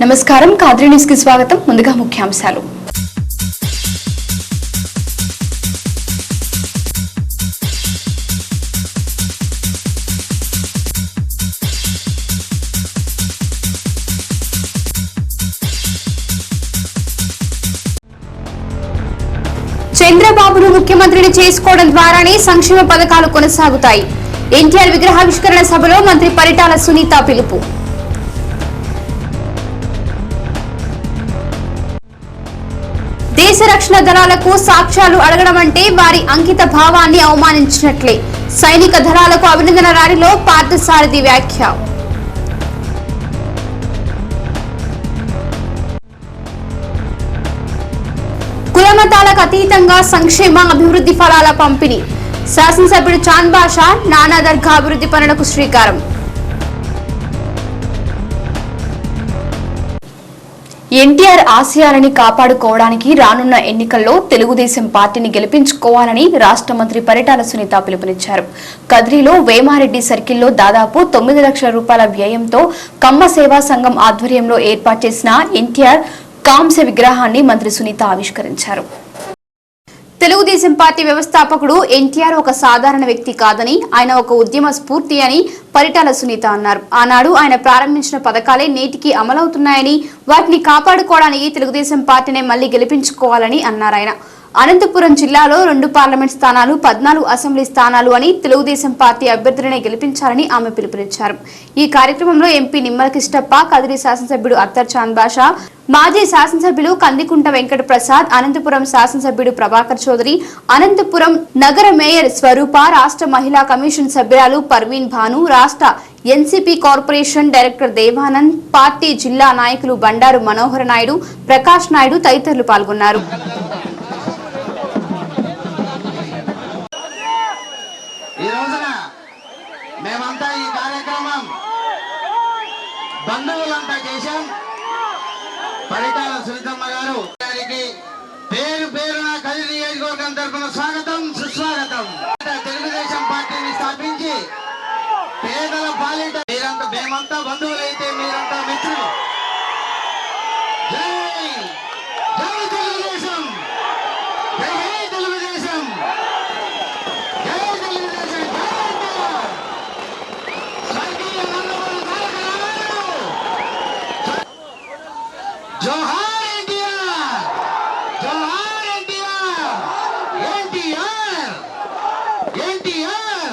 నమస్కారం కాద్రి న్యూస్ కి స్వాగతం. ముందుగా ముఖ్యాంశాలు. చంద్రబాబును ముఖ్యమంత్రిని చేసుకోవడం ద్వారానే సంక్షేమ పథకాలు కొనసాగుతాయి. ఎన్టీఆర్ విగ్రహావిష్కరణ సభలో మంత్రి పరిటాల సునీత పిలుపు. దేశ రక్షణ దళాలకు సాక్ష్యాలు అడగడం అంటే వారి అంకిత భావాన్ని అవమానించినట్లే. సైనిక దళాలకు అభినందన ర్యాలీలో పార్థసారథి వ్యాఖ్య. కులమతాలకు అతీతంగా సంక్షేమ అభివృద్ధి ఫలాల పంపిణీ. శాసనసభ్యుడు చాంద్ బాషా నానా దర్గా అభివృద్ధి పనులకు శ్రీకారం. ఎన్టీఆర్ ఆశయాలని కాపాడుకోవడానికి రానున్న ఎన్నికల్లో తెలుగుదేశం పార్టీని గెలిపించుకోవాలని రాష్ట్ర మంత్రి పరిటాల సునీత పిలుపునిచ్చారు. కద్రిలో వేమారెడ్డి సర్కిల్లో దాదాపు 9 లక్షల రూపాయల వ్యయంతో కమ్మ సేవా సంఘం ఆధ్వర్యంలో ఏర్పాటు చేసిన ఎన్టీఆర్ కాంస్య విగ్రహాన్ని మంత్రి సునీత ఆవిష్కరించారు. తెలుగుదేశం పార్టీ వ్యవస్థాపకుడు ఎన్టీఆర్ ఒక సాధారణ వ్యక్తి కాదని, ఆయన ఒక ఉద్యమ స్ఫూర్తి అని పరిటాల సునీత అన్నారు. ఆనాడు ఆయన ప్రారంభించిన పథకాలే నేటికి అమలవుతున్నాయని, వాటిని కాపాడుకోవడానికి తెలుగుదేశం పార్టీనే మళ్లీ గెలిపించుకోవాలని అన్నారు. ఆయన అనంతపురం జిల్లాలో 2 పార్లమెంట్ స్థానాలు, 14 అసెంబ్లీ స్థానాలు అని తెలుగుదేశం పార్టీ అభ్యర్థులనే గెలిపించాలని ఆమె పిలుపునిచ్చారు. ఈ కార్యక్రమంలో ఎంపీ నిమ్మల కిష్టప్ప, కదిరి శాసనసభ్యుడు అత్తర్ చాంద్ బాషా, మాజీ శాసనసభ్యులు కందికుంట వెంకట ప్రసాద్, అనంతపురం శాసనసభ్యుడు ప్రభాకర్ చౌదరి, అనంతపురం నగర మేయర్ స్వరూప, రాష్ట్ర మహిళా కమిషన్ సభ్యురాలు పర్వీన్ భాను, రాష్ట్ర NCP corporation director Devanand, party జిల్లా నాయకులు బండారు మనోహర్ నాయుడు, ప్రకాష్ నాయుడు తదితరులు పాల్గొన్నారు. మేమంతా ఈ కార్యక్రమం బంధువులంతా చేశాం. పరిటాల సునీతమ్మ గారు గారికి పేరు పేరున కదిరి నియోజకవర్గం తరఫున స్వాగతం, సుస్వాగతం. తెలుగుదేశం పార్టీని స్థాపించి పేదల పాలిట మీరంతా, మేమంతా బంధువులైతే మీరంతా మిత్రులు. జై జై తెలుగుదేశం, జై తెలుగుదేశం, జై తెలుగుదేశం, జోహార్ ఎన్టీఆర్, జోహార్ ఎన్టీఆర్, ఎన్టీఆర్, ఎన్టీఆర్,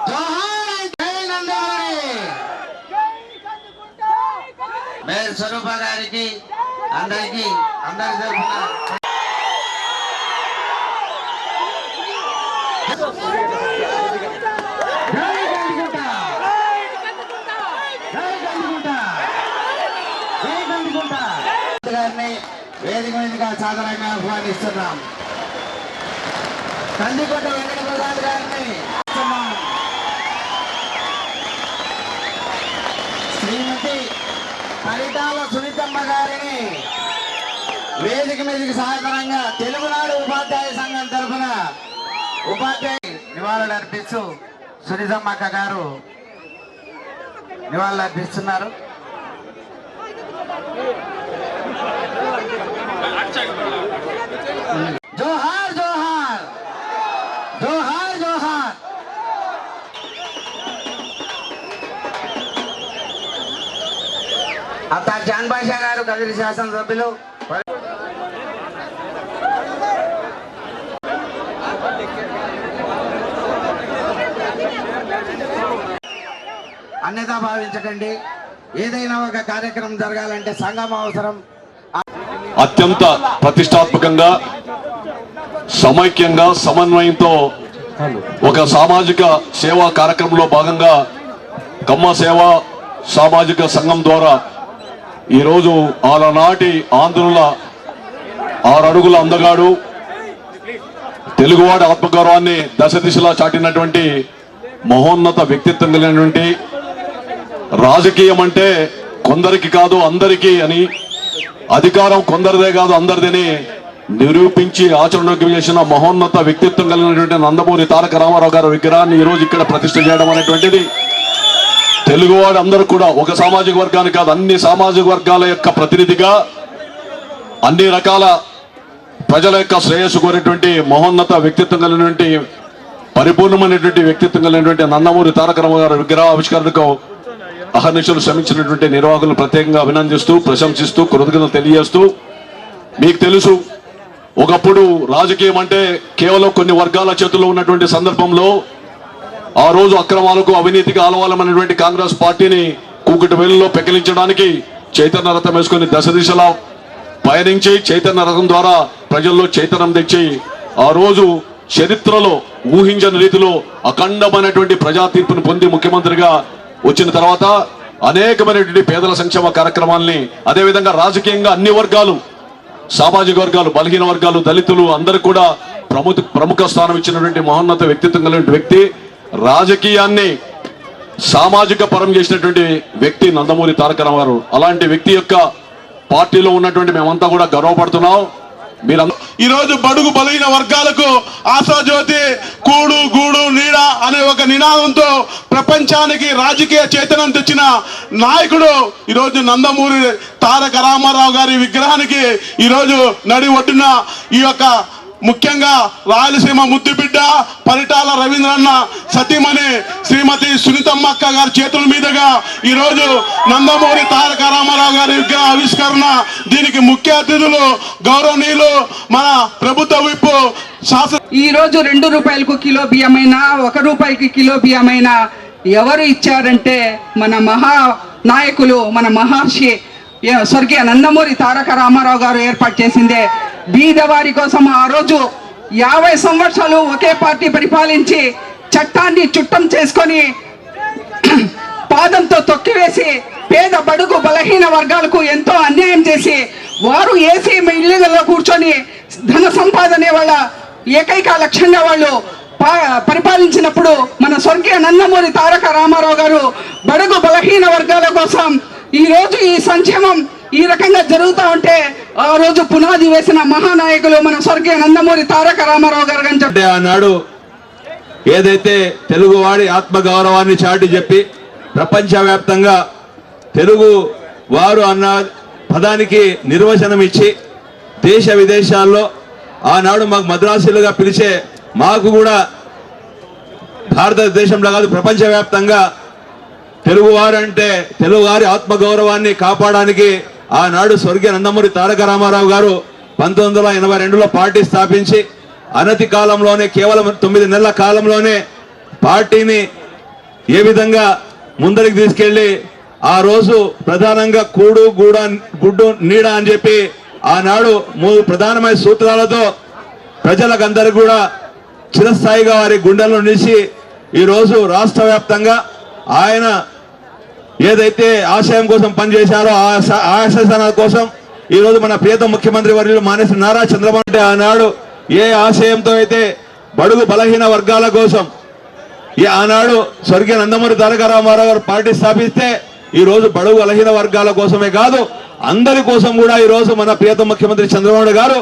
జోహార్ జై నందమూరి. మేయర్ స్వరూప గారికి అందరి తరఫున గారిని వేదిక మీదుగా సాధారణంగా ఆహ్వానిస్తున్నాం. కందికొండ వెంకట ప్రసాద్ గారిని, శ్రీమతి పరిటాల సునీతమ్మ గారిని వేదిక మీదకి సాధారణంగా తెలుగునాడు ఉపాధ్యాయ సంఘం తరఫున ఉపాధ్యాయ నివాళులు అర్పిస్తూ సునీతమ్మ అక్క గారు నివాళులు అర్పిస్తున్నారు. జోహార్ జోహార్, జోహార్ జోహార్. అత్తా చాంద్ బాషా గారు కదిరి శాసనసభ్యులు. అన్యతా భావించకండి. ఏదైనా ఒక కార్యక్రమం జరగాలంటే సంఘం అవసరం. అత్యంత ప్రతిష్టాత్మకంగా, సమైక్యంగా, సమన్వయంతో ఒక సామాజిక సేవా కార్యక్రమంలో భాగంగా కమ్మ సేవా సామాజిక సంఘం ద్వారా ఈరోజు ఆనాటి ఆంధ్రుల 6 అడుగుల అందగాడు, తెలుగువాడి ఆత్మగౌరవాన్ని దశ దిశలా చాటినటువంటి మహోన్నత వ్యక్తిత్వం కలిగినటువంటి, రాజకీయం అంటే కొందరికి కాదు అందరికీ అని, అధికారం కొందరిదే కాదు అందరిదని నిరూపించి ఆచరణకు చేసిన మహోన్నత వ్యక్తిత్వం కలిగినటువంటి నందమూరి తారక రామారావు గారి విగ్రహాన్ని ఈ రోజు ఇక్కడ ప్రతిష్ఠ చేయడం అనేటువంటిది తెలుగువాడు అందరూ కూడా ఒక సామాజిక వర్గాన్ని కాదు, అన్ని సామాజిక వర్గాల యొక్క ప్రతినిధిగా అన్ని రకాల ప్రజల యొక్క శ్రేయస్సు కోరేటువంటి మహోన్నత వ్యక్తిత్వం కలిగినటువంటి పరిపూర్ణమైనటువంటి వ్యక్తిత్వం కలిగినటువంటి నందమూరి తారక రామారావు గారి విగ్రహ ఆవిష్కరణకు అహర్నిశలు శ్రమించినటువంటి నిర్వాహకులను ప్రత్యేకంగా అభినందిస్తూ, ప్రశంసిస్తూ, కృతజ్ఞతలు తెలియజేస్తూ, మీకు తెలుసు ఒకప్పుడు రాజకీయం అంటే కేవలం కొన్ని వర్గాల చేతుల్లో ఉన్నటువంటి సందర్భంలో ఆ రోజు అక్రమాలకు అవినీతికి ఆలవాలమైనటువంటి కాంగ్రెస్ పార్టీని కూకటి వేలులో పెకిలించడానికి చైతన్య రథం వేసుకుని దశ దిశలా పయనించి చైతన్య రథం ద్వారా ప్రజల్లో చైతన్యం తెచ్చి ఆ రోజు చరిత్రలో ఊహించని రీతిలో అఖండమైనటువంటి ప్రజా తీర్పును పొంది ముఖ్యమంత్రిగా వచ్చిన తర్వాత అనేకమైనటువంటి పేదల సంక్షేమ కార్యక్రమాల్ని, అదేవిధంగా రాజకీయంగా అన్ని వర్గాలు, సామాజిక వర్గాలు, బలహీన వర్గాలు, దళితులు అందరూ కూడా ప్రముఖ స్థానం ఇచ్చినటువంటి మహోన్నత వ్యక్తిత్వం కలిగిన వ్యక్తి, రాజకీయాన్ని సామాజిక పరం చేసినటువంటి వ్యక్తి నందమూరి తారక రామారావు. అలాంటి వ్యక్తి యొక్క పార్టీలో ఉన్నటువంటి మేమంతా కూడా గర్వపడుతున్నాం. ఈ రోజు బడుగు బలహీన వర్గాలకు ఆశాజ్యోతి, కూడు గూడు నీడ అనే ఒక నినాదంతో ప్రపంచానికి రాజకీయ చైతన్యం తెచ్చిన నాయకుడు ఈరోజు నందమూరి తారక రామారావు గారి విగ్రహానికి ఈరోజు నడి ఒడ్డున ఈ యొక్క ముఖ్యంగా రాయలసీమ ముద్దుబిడ్డ పరిటాల రవీంద్రన్న సతీమణి శ్రీమతి సునీతమ్మ అక్క గారి చేతుల మీదుగా ఈరోజు నందమూరి తారక రామారావు గారి విగ్రహ ఆవిష్కరణ. దీనికి ముఖ్య అతిథులు గౌరవనీయులు మన ప్రభుత్వ విప్పు ఈ రోజు 2 రూపాయలకు కిలో బియ్యమైనా 1 రూపాయికి కిలో బియ్యమైనా ఎవరు ఇచ్చారంటే మన మహా నాయకులు, మన మహర్షి స్వర్గీయ నందమూరి తారక రామారావు గారు ఏర్పాటు చేసిందే. బీదవారి కోసం ఆ రోజు 50 సంవత్సరాలు ఒకే పార్టీ పరిపాలించి చట్టాన్ని చుట్టం చేసుకొని పాదంతో తొక్కివేసి పేద బడుగు బలహీన వర్గాలకు ఎంతో అన్యాయం చేసి వారు ఏసీ ఇళ్లలో కూర్చొని ధన సంపాదనే వాళ్ళ ఏకైక లక్ష్యంగా వాళ్ళు పరిపాలించినప్పుడు మన స్వర్గీయ నందమూరి తారక రామారావు గారు బడుగు బలహీన వర్గాల కోసం ఈ రోజు ఈ సంక్షేమం ఈ రకంగా జరుగుతూ ఉంటే ఆ రోజు పునాది వేసిన మహానాయకులు మన స్వర్గీయ నందమూరి తారక రామారావు గారు అని ఆనాడు ఏదైతే తెలుగువాడి ఆత్మగౌరవాన్ని చాటి చెప్పి ప్రపంచవ్యాప్తంగా తెలుగు వారు అన్న పదానికి నిర్వచనం ఇచ్చి దేశ విదేశాల్లో ఆనాడు మాకు మద్రాసులుగా పిలిచే మాకు కూడా భారతదేశంలో కాదు ప్రపంచవ్యాప్తంగా తెలుగువారు అంటే తెలుగువారి ఆత్మగౌరవాన్ని కాపాడడానికి ఆనాడు స్వర్గీయ నందమూరి తారక రామారావు గారు 1982లో పార్టీ స్థాపించి అనతి కాలంలోనే కేవలం 9 నెలల కాలంలోనే పార్టీని ఏ విధంగా ముందరికి తీసుకెళ్లి ఆ రోజు ప్రధానంగా కూడు గుడ్డు నీడ అని చెప్పి ఆనాడు 3 ప్రధానమైన సూత్రాలతో ప్రజలకందరూ కూడా చిరస్థాయిగా వారి గుండెల్లో నిలిచి ఈరోజు రాష్ట్ర వ్యాప్తంగా ఆయన ఏదైతే ఆశయం కోసం పనిచేశారో ఆ ఆశయాల కోసం ఈరోజు మన ప్రియతమ ముఖ్యమంత్రి వర్యులు మానేశ్వర నారా చంద్రబాబు నాయుడు ఆనాడు ఏ ఆశయంతో అయితే బడుగు బలహీన వర్గాల కోసం ఆనాడు స్వర్గీయ నందమూరి తారక రామారావు గారు పార్టీ స్థాపిస్తే ఈ రోజు బడుగు బలహీన వర్గాల కోసమే కాదు అందరి కోసం కూడా ఈ రోజు మన ప్రియతమ ముఖ్యమంత్రి చంద్రబాబు నాయుడు గారు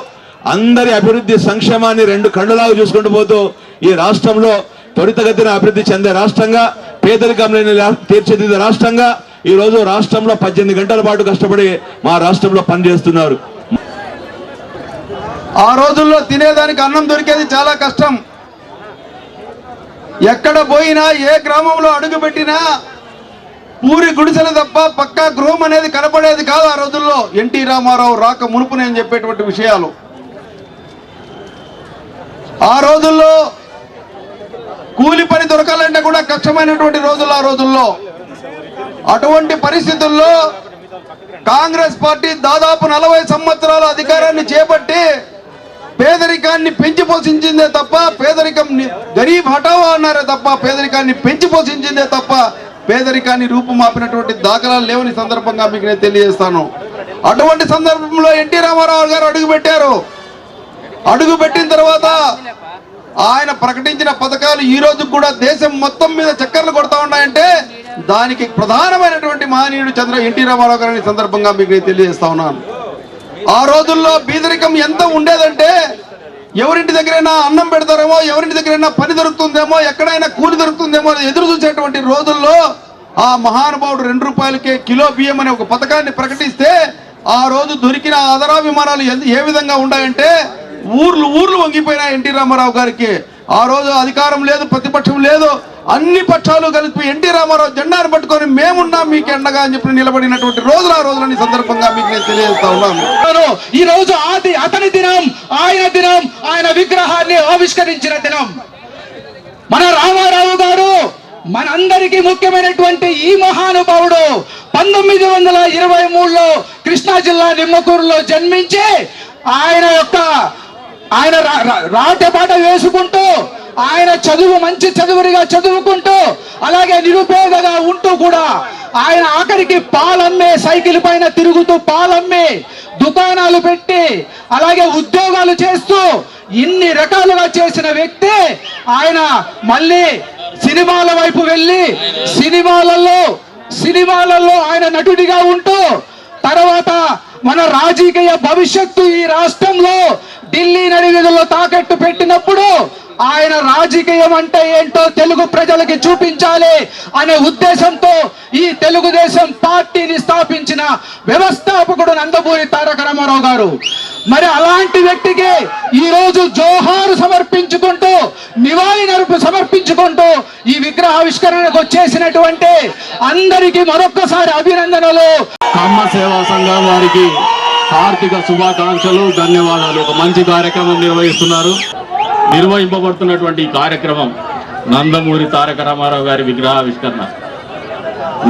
అందరి అభివృద్ధి సంక్షేమాన్ని 2 కళ్ళలాగా చూసుకుంటూ పోతూ ఈ రాష్ట్రంలో త్వరితగతిన అభివృద్ధి చెందే రాష్ట్రంగా, పేదరికం లేని తీర్చిదిద్దే రాష్ట్రంగా ఈ రోజు రాష్ట్రంలో 18 గంటల పాటు కష్టపడి మా రాష్ట్రంలో పనిచేస్తున్నారు. ఆ రోజుల్లో తినేదానికి అన్నం దొరికేది చాలా కష్టం. ఎక్కడ పోయినా ఏ గ్రామంలో అడుగు పెట్టినా పూరి గుడిసెలు తప్ప పక్కా గృహం అనేది కనపడేది కాదు. ఆ రోజుల్లో ఎన్టీ రామారావు రాక మునుపు నేను చెప్పేటువంటి విషయాలు. ఆ రోజుల్లో కూలి పని దొరకాలంటే కూడా కష్టమైనటువంటి రోజులు ఆ రోజుల్లో. అటువంటి పరిస్థితుల్లో కాంగ్రెస్ పార్టీ దాదాపు 40 సంవత్సరాల అధికారాన్ని చేపట్టి పేదరికాన్ని పెంచి పోషించిందే తప్ప గరీబ్ హటావా అన్నారే తప్ప పేదరికాన్ని పెంచి పోషించిందే తప్ప పేదరికాన్ని రూపుమాపినటువంటి దాఖలాలు లేవని సందర్భంగా మీకు నేను తెలియజేస్తాను. అటువంటి సందర్భంలో ఎన్టీ రామారావు గారు అడుగుపెట్టారు. అడుగుపెట్టిన తర్వాత ఆయన ప్రకటించిన పథకాలు ఈ రోజు కూడా దేశం మొత్తం మీద చక్కర్లు కొడతా ఉన్నాయంటే దానికి ప్రధానమైనటువంటి మహనీయుడు ఎన్టీ రామారావు గారిని సందర్భంగా మీకు నేను తెలియజేస్తా ఉన్నాను. ఆ రోజుల్లో బీదరికం ఎంత ఉండేదంటే ఎవరింటి దగ్గరైనా అన్నం పెడతారేమో, ఎవరింటి దగ్గరైనా పని దొరుకుతుందేమో, ఎక్కడైనా కూలి దొరుకుతుందేమో ఎదురు చూసేటువంటి రోజుల్లో ఆ మహానుభావుడు 2 రూపాయలకే కిలో బియ్యం అనే ఒక పథకాన్ని ప్రకటిస్తే ఆ రోజు దొరికిన ఆదరాభిమానాలు ఏ విధంగా ఉన్నాయంటే ఊర్లు వంగిపోయినాయి ఎన్టీ రామారావు గారికి. ఆ రోజు అధికారం లేదు, ప్రతిపక్షం లేదు, అన్ని పక్షాలు కలిపి ఎన్టీ రామారావు జెండాను పట్టుకొని మేమున్నాం మీకు ఎండగా అని చెప్పి నిలబడినటువంటి రోజులు ఆ రోజులని సందర్భంగా మీకు నేను తెలియజేస్తా ఉన్నాను. ఈ రోజు అతని దినం, ఆయన విగ్రహాన్ని ఆవిష్కరించిన దినం. మన రామారావు గారు మనందరికీ ముఖ్యమైనటువంటి ఈ మహానుభావుడు 1923లో కృష్ణా జిల్లా నిమ్మకూరులో జన్మించి ఆయన రాటపాట వేసుకుంటూ ఆయన మంచి చదువురిగా చదువుకుంటూ అలాగే నిరుపేదగా ఉంటూ కూడా ఆయన ఆఖరికి పాలమ్మే, సైకిల్ పైన తిరుగుతూ పాలమ్మి దుకాణాలు పెట్టి అలాగే ఉద్యోగాలు చేస్తూ ఇన్ని రకాలుగా చేసిన వ్యక్తి ఆయన మళ్ళీ సినిమాల వైపు వెళ్ళి సినిమాలలో ఆయన నటుడిగా ఉంటూ తర్వాత మన రాజకీయ భవిష్యత్తు ఈ రాష్ట్రంలో ఢిల్లీ నడివీధుల్లో తాకట్టు పెట్టినప్పుడు ఆయన రాజకీయం అంటే ఏంటో తెలుగు ప్రజలకి చూపించాలి అనే ఉద్దేశంతో ఈ తెలుగుదేశం పార్టీని స్థాపించిన వ్యవస్థాపకుడు నందమూరి తారక రామారావు గారు. మరి అలాంటి వ్యక్తికి ఈ రోజు జోహారు సమర్పించుకుంటూ నివాళి సమర్పించుకుంటూ ఈ విగ్రహావిష్కరణకు వచ్చేసినటువంటి అందరికీ మరొక్కసారి అభినందనలు. కమ్మ సేవా సంఘం వారికి ఆర్థిక శుభాకాంక్షలు, ధన్యవాదాలు. ఒక మంచి కార్యక్రమం నిర్వహింపబడుతున్నటువంటి కార్యక్రమం నందమూరి తారక రామారావు గారి విగ్రహావిష్కరణ.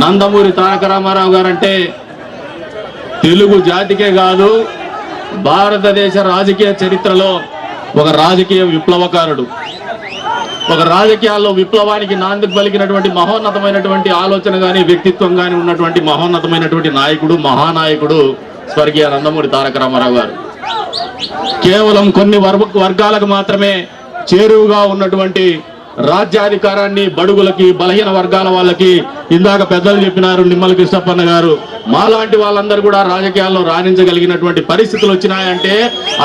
నందమూరి తారక రామారావు గారు అంటే తెలుగు జాతికే కాదు, భారతదేశ రాజకీయ చరిత్రలో ఒక రాజకీయ విప్లవకారుడు, ఒక రాజకీయాల్లో విప్లవానికి నాంది పలికినటువంటి మహోన్నతమైనటువంటి ఆలోచన గాని వ్యక్తిత్వం గాని ఉన్నటువంటి మహోన్నతమైనటువంటి నాయకుడు, మహానాయకుడు స్వర్గీయ నందమూరి తారక రామారావు గారు. కేవలం కొన్ని వర్గాలకు మాత్రమే చేరువుగా ఉన్నటువంటి రాజ్యాధికారాన్ని బడుగులకి, బలహీన వర్గాల వాళ్ళకి ఇందాక పెద్దలు చెప్పినారు నిమ్మల కృష్ణప్పన్న గారు, మాలాంటి వాళ్ళందరూ కూడా రాజకీయాల్లో రాణించగలిగినటువంటి పరిస్థితులు వచ్చినాయంటే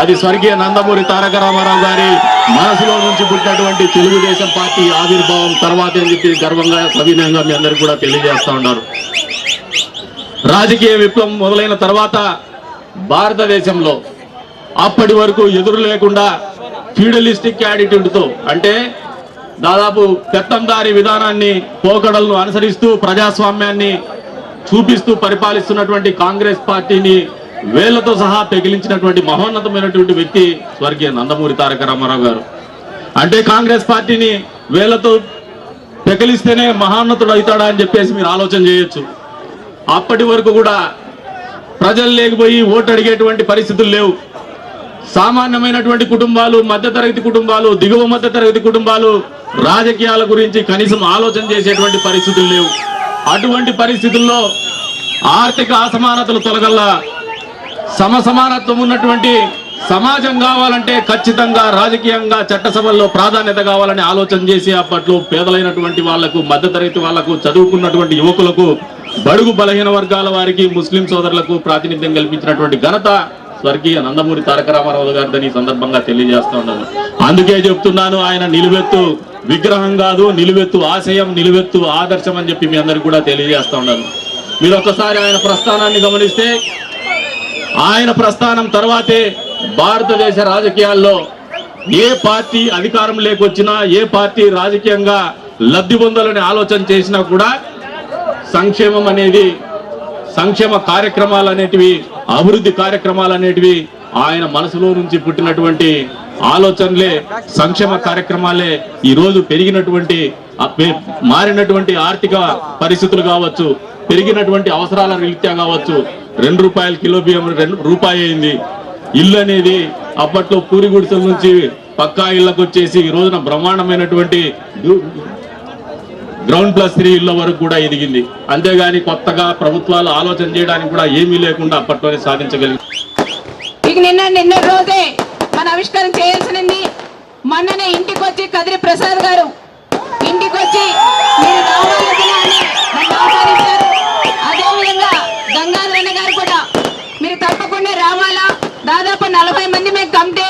అది స్వర్గీయ నందమూరి తారక రామారావు గారి మనసులో నుంచి పుట్టినటువంటి తెలుగుదేశం పార్టీ ఆవిర్భావం తర్వాతే అని చెప్పి గర్వంగా సవినయంగా మీ అందరికీ కూడా తెలియజేస్తా ఉన్నారు. రాజకీయ విప్లవం మొదలైన తర్వాత భారతదేశంలో అప్పటి వరకు ఎదురు లేకుండా ఫ్యూడలిస్టిక్ యాటిట్యూడ్తో, అంటే దాదాపు పెత్తందారి విధానాన్ని, పోకడలను అనుసరిస్తూ ప్రజాస్వామ్యాన్ని చూపిస్తూ పరిపాలిస్తున్నటువంటి కాంగ్రెస్ పార్టీని వేళ్లతో సహా పెకిలించినటువంటి మహోన్నతమైనటువంటి వ్యక్తి స్వర్గీయ నందమూరి తారక రామారావు గారు. అంటే కాంగ్రెస్ పార్టీని వేళ్లతో పెకిలిస్తేనే మహోన్నతుడు అవుతాడా అని చెప్పేసి మీరు ఆలోచన చేయొచ్చు. అప్పటి వరకు కూడా ప్రజలు లేకపోయి ఓటు అడిగేటువంటి పరిస్థితులు లేవు. సామాన్యమైనటువంటి కుటుంబాలు, మధ్యతరగతి కుటుంబాలు, దిగువ మధ్యతరగతి కుటుంబాలు రాజకీయాల గురించి కనీసం ఆలోచన చేసేటువంటి పరిస్థితులు లేవు. అటువంటి పరిస్థితుల్లో ఆర్థిక అసమానతలు తొలగల్లా సమసమానత్వం ఉన్నటువంటి సమాజం కావాలంటే ఖచ్చితంగా రాజకీయంగా చట్టసభల్లో ప్రాధాన్యత కావాలని ఆలోచన చేసి అప్పట్లో పేదలైనటువంటి వాళ్లకు, మధ్యతరగతి వాళ్లకు, చదువుకున్నటువంటి యువకులకు, బడుగు బలహీన వర్గాల వారికి, ముస్లిం సోదరులకు ప్రాతినిధ్యం కల్పించినటువంటి ఘనత స్వర్గీయ నందమూరి తారక రామారావు గారిని సందర్భంగా తెలియజేస్తా ఉన్నాను. అందుకే చెప్తున్నాను, ఆయన నిలువెత్తు విగ్రహం కాదు, నిలువెత్తు ఆశయం, నిలువెత్తు ఆదర్శం అని చెప్పి మీ అందరికి కూడా తెలియజేస్తా ఉన్నాను. మీరు ఒక్కసారి ఆయన ప్రస్థానాన్ని గమనిస్తే, ఆయన ప్రస్థానం తర్వాతే భారతదేశ రాజకీయాల్లో ఏ పార్టీ అధికారం లేకొచ్చినా, ఏ పార్టీ రాజకీయంగా లబ్ధి పొందాలని ఆలోచన చేసినా కూడా సంక్షేమం అనేది, సంక్షేమ కార్యక్రమాలు అనేటివి, అభివృద్ధి కార్యక్రమాలు అనేటివి ఆయన మనసులో నుంచి పుట్టినటువంటి ఆలోచనలే, సంక్షేమ కార్యక్రమాలే ఈ రోజు పెరిగినటువంటి మారినటువంటి ఆర్థిక పరిస్థితులు కావచ్చు, పెరిగినటువంటి అవసరాల రీత్యా కావచ్చు, 2 రూపాయల కిలో బియ్యం 2 రూపాయి అయింది. ఇల్లు అనేది అప్పట్లో పూరి గుడిసెల నుంచి పక్కా ఇళ్లకు వచ్చేసి ఈ రోజున బ్రహ్మాండమైనటువంటి గ్రౌండ్+3 ఇళ్ల వరకు కూడా ఎదిగింది. అంతేగాని కొత్తగా ప్రభుత్వాలు ఆలోచన చేయడానికి కూడా ఏమీ లేకుండా అప్పట్లోనే సాధించగలిగింది. ఇక నిన్న రోజే మన ఆవిష్కరణ చేయాల్సింది. మొన్ననే ఇంటికి వచ్చి కదిరి ప్రసాద్ గారు ఇంటికి వచ్చి మీరు రావాలని ఆహ్వానించారు. అదేవిధంగా గంగాధరన్న గారు కూడా మీరు తప్పకుండా రావాలా. దాదాపు 40 మంది మేము కమిటీ,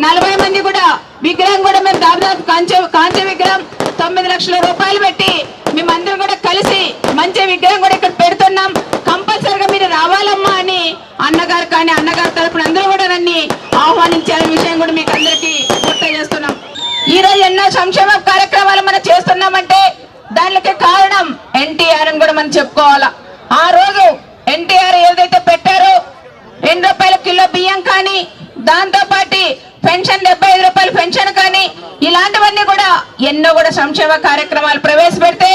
40 మంది కూడా విగ్రహం కూడా మేము దాదాపు కాంచ విగ్రహం 9 లక్షల రూపాయలు పెట్టి మేమందరం కూడా కలిసి మంచి విగ్రహం కూడా ఇక్కడ పెడుతున్నాం. కంపల్సరిగా మీరు రావాలమ్మా అని అన్నగారు కానీ అన్నగారి తరపున అందరూ కూడా నన్ను ఆహ్వానించాలనే విషయం కూడా మీకు అందరికీ గుర్తు చేస్తున్నాం. ఈ రోజు ఎన్నో సంక్షేమ కార్యక్రమాలు మనం చేస్తున్నామంటే దానికి కారణం ఎన్టీఆర్ అని కూడా మనం చెప్పుకోవాలా. ఆ రోజు ఎన్టీఆర్ ఏదైతే పెట్టారో 2 రూపాయల కిలో బియ్యం కానీ, దాంతో పాటు పెన్షన్ 75 రూపాయల పెన్షన్ కానీ, ఇలాంటివన్నీ కూడా ఎన్నో కూడా సంక్షేమ కార్యక్రమాలు ప్రవేశపెడితే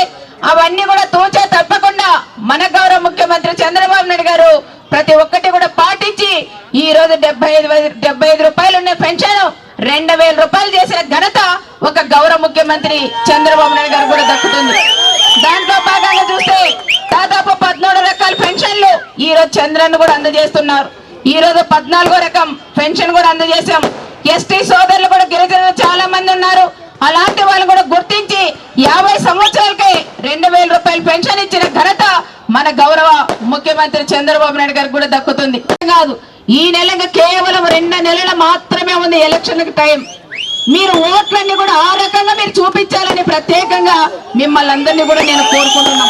అవన్నీ కూడా తూచా తప్పకుండా మన గౌరవ ముఖ్యమంత్రి చంద్రబాబు నాయుడు గారు ప్రతి ఒక్కటి కూడా పాటించి ఈ రోజు 75 రూపాయలు ఉన్న పెన్షన్ 2000 రూపాయలు చేసిన ఘనత ఒక గౌరవ ముఖ్యమంత్రి చంద్రబాబు నాయుడు గారు కూడా దక్కుతుంది. దాంట్లో భాగంగా చూస్తే దాదాపు 14 రకాల పెన్షన్లు ఈ రోజు చంద్రన్న కూడా అందజేస్తున్నారు. ఈ రోజు 14వ రకం పెన్షన్ కూడా అందజేశాం. ఎస్టీ సోదరులు కూడా గిరిజనులు చాలా మంది ఉన్నారు. అలాంటి వాళ్ళు కూడా గుర్తించి 50 సంవత్సరాలకే 2000 రూపాయల పెన్షన్ ఇచ్చిన ఘనత మన గౌరవ ముఖ్యమంత్రి చంద్రబాబు నాయుడు గారికి కూడా దక్కుతుంది. కాదు, ఈ నెల కేవలం 2 నెలలు మాత్రమే ఉంది ఎలక్షన్లకు టైం. మీరు ఓట్లన్నీ కూడా ఆ రకంగా మీరు చూపించాలని ప్రత్యేకంగా మిమ్మల్ని అందరినీ కూడా నేను కోరుకుంటున్నాం.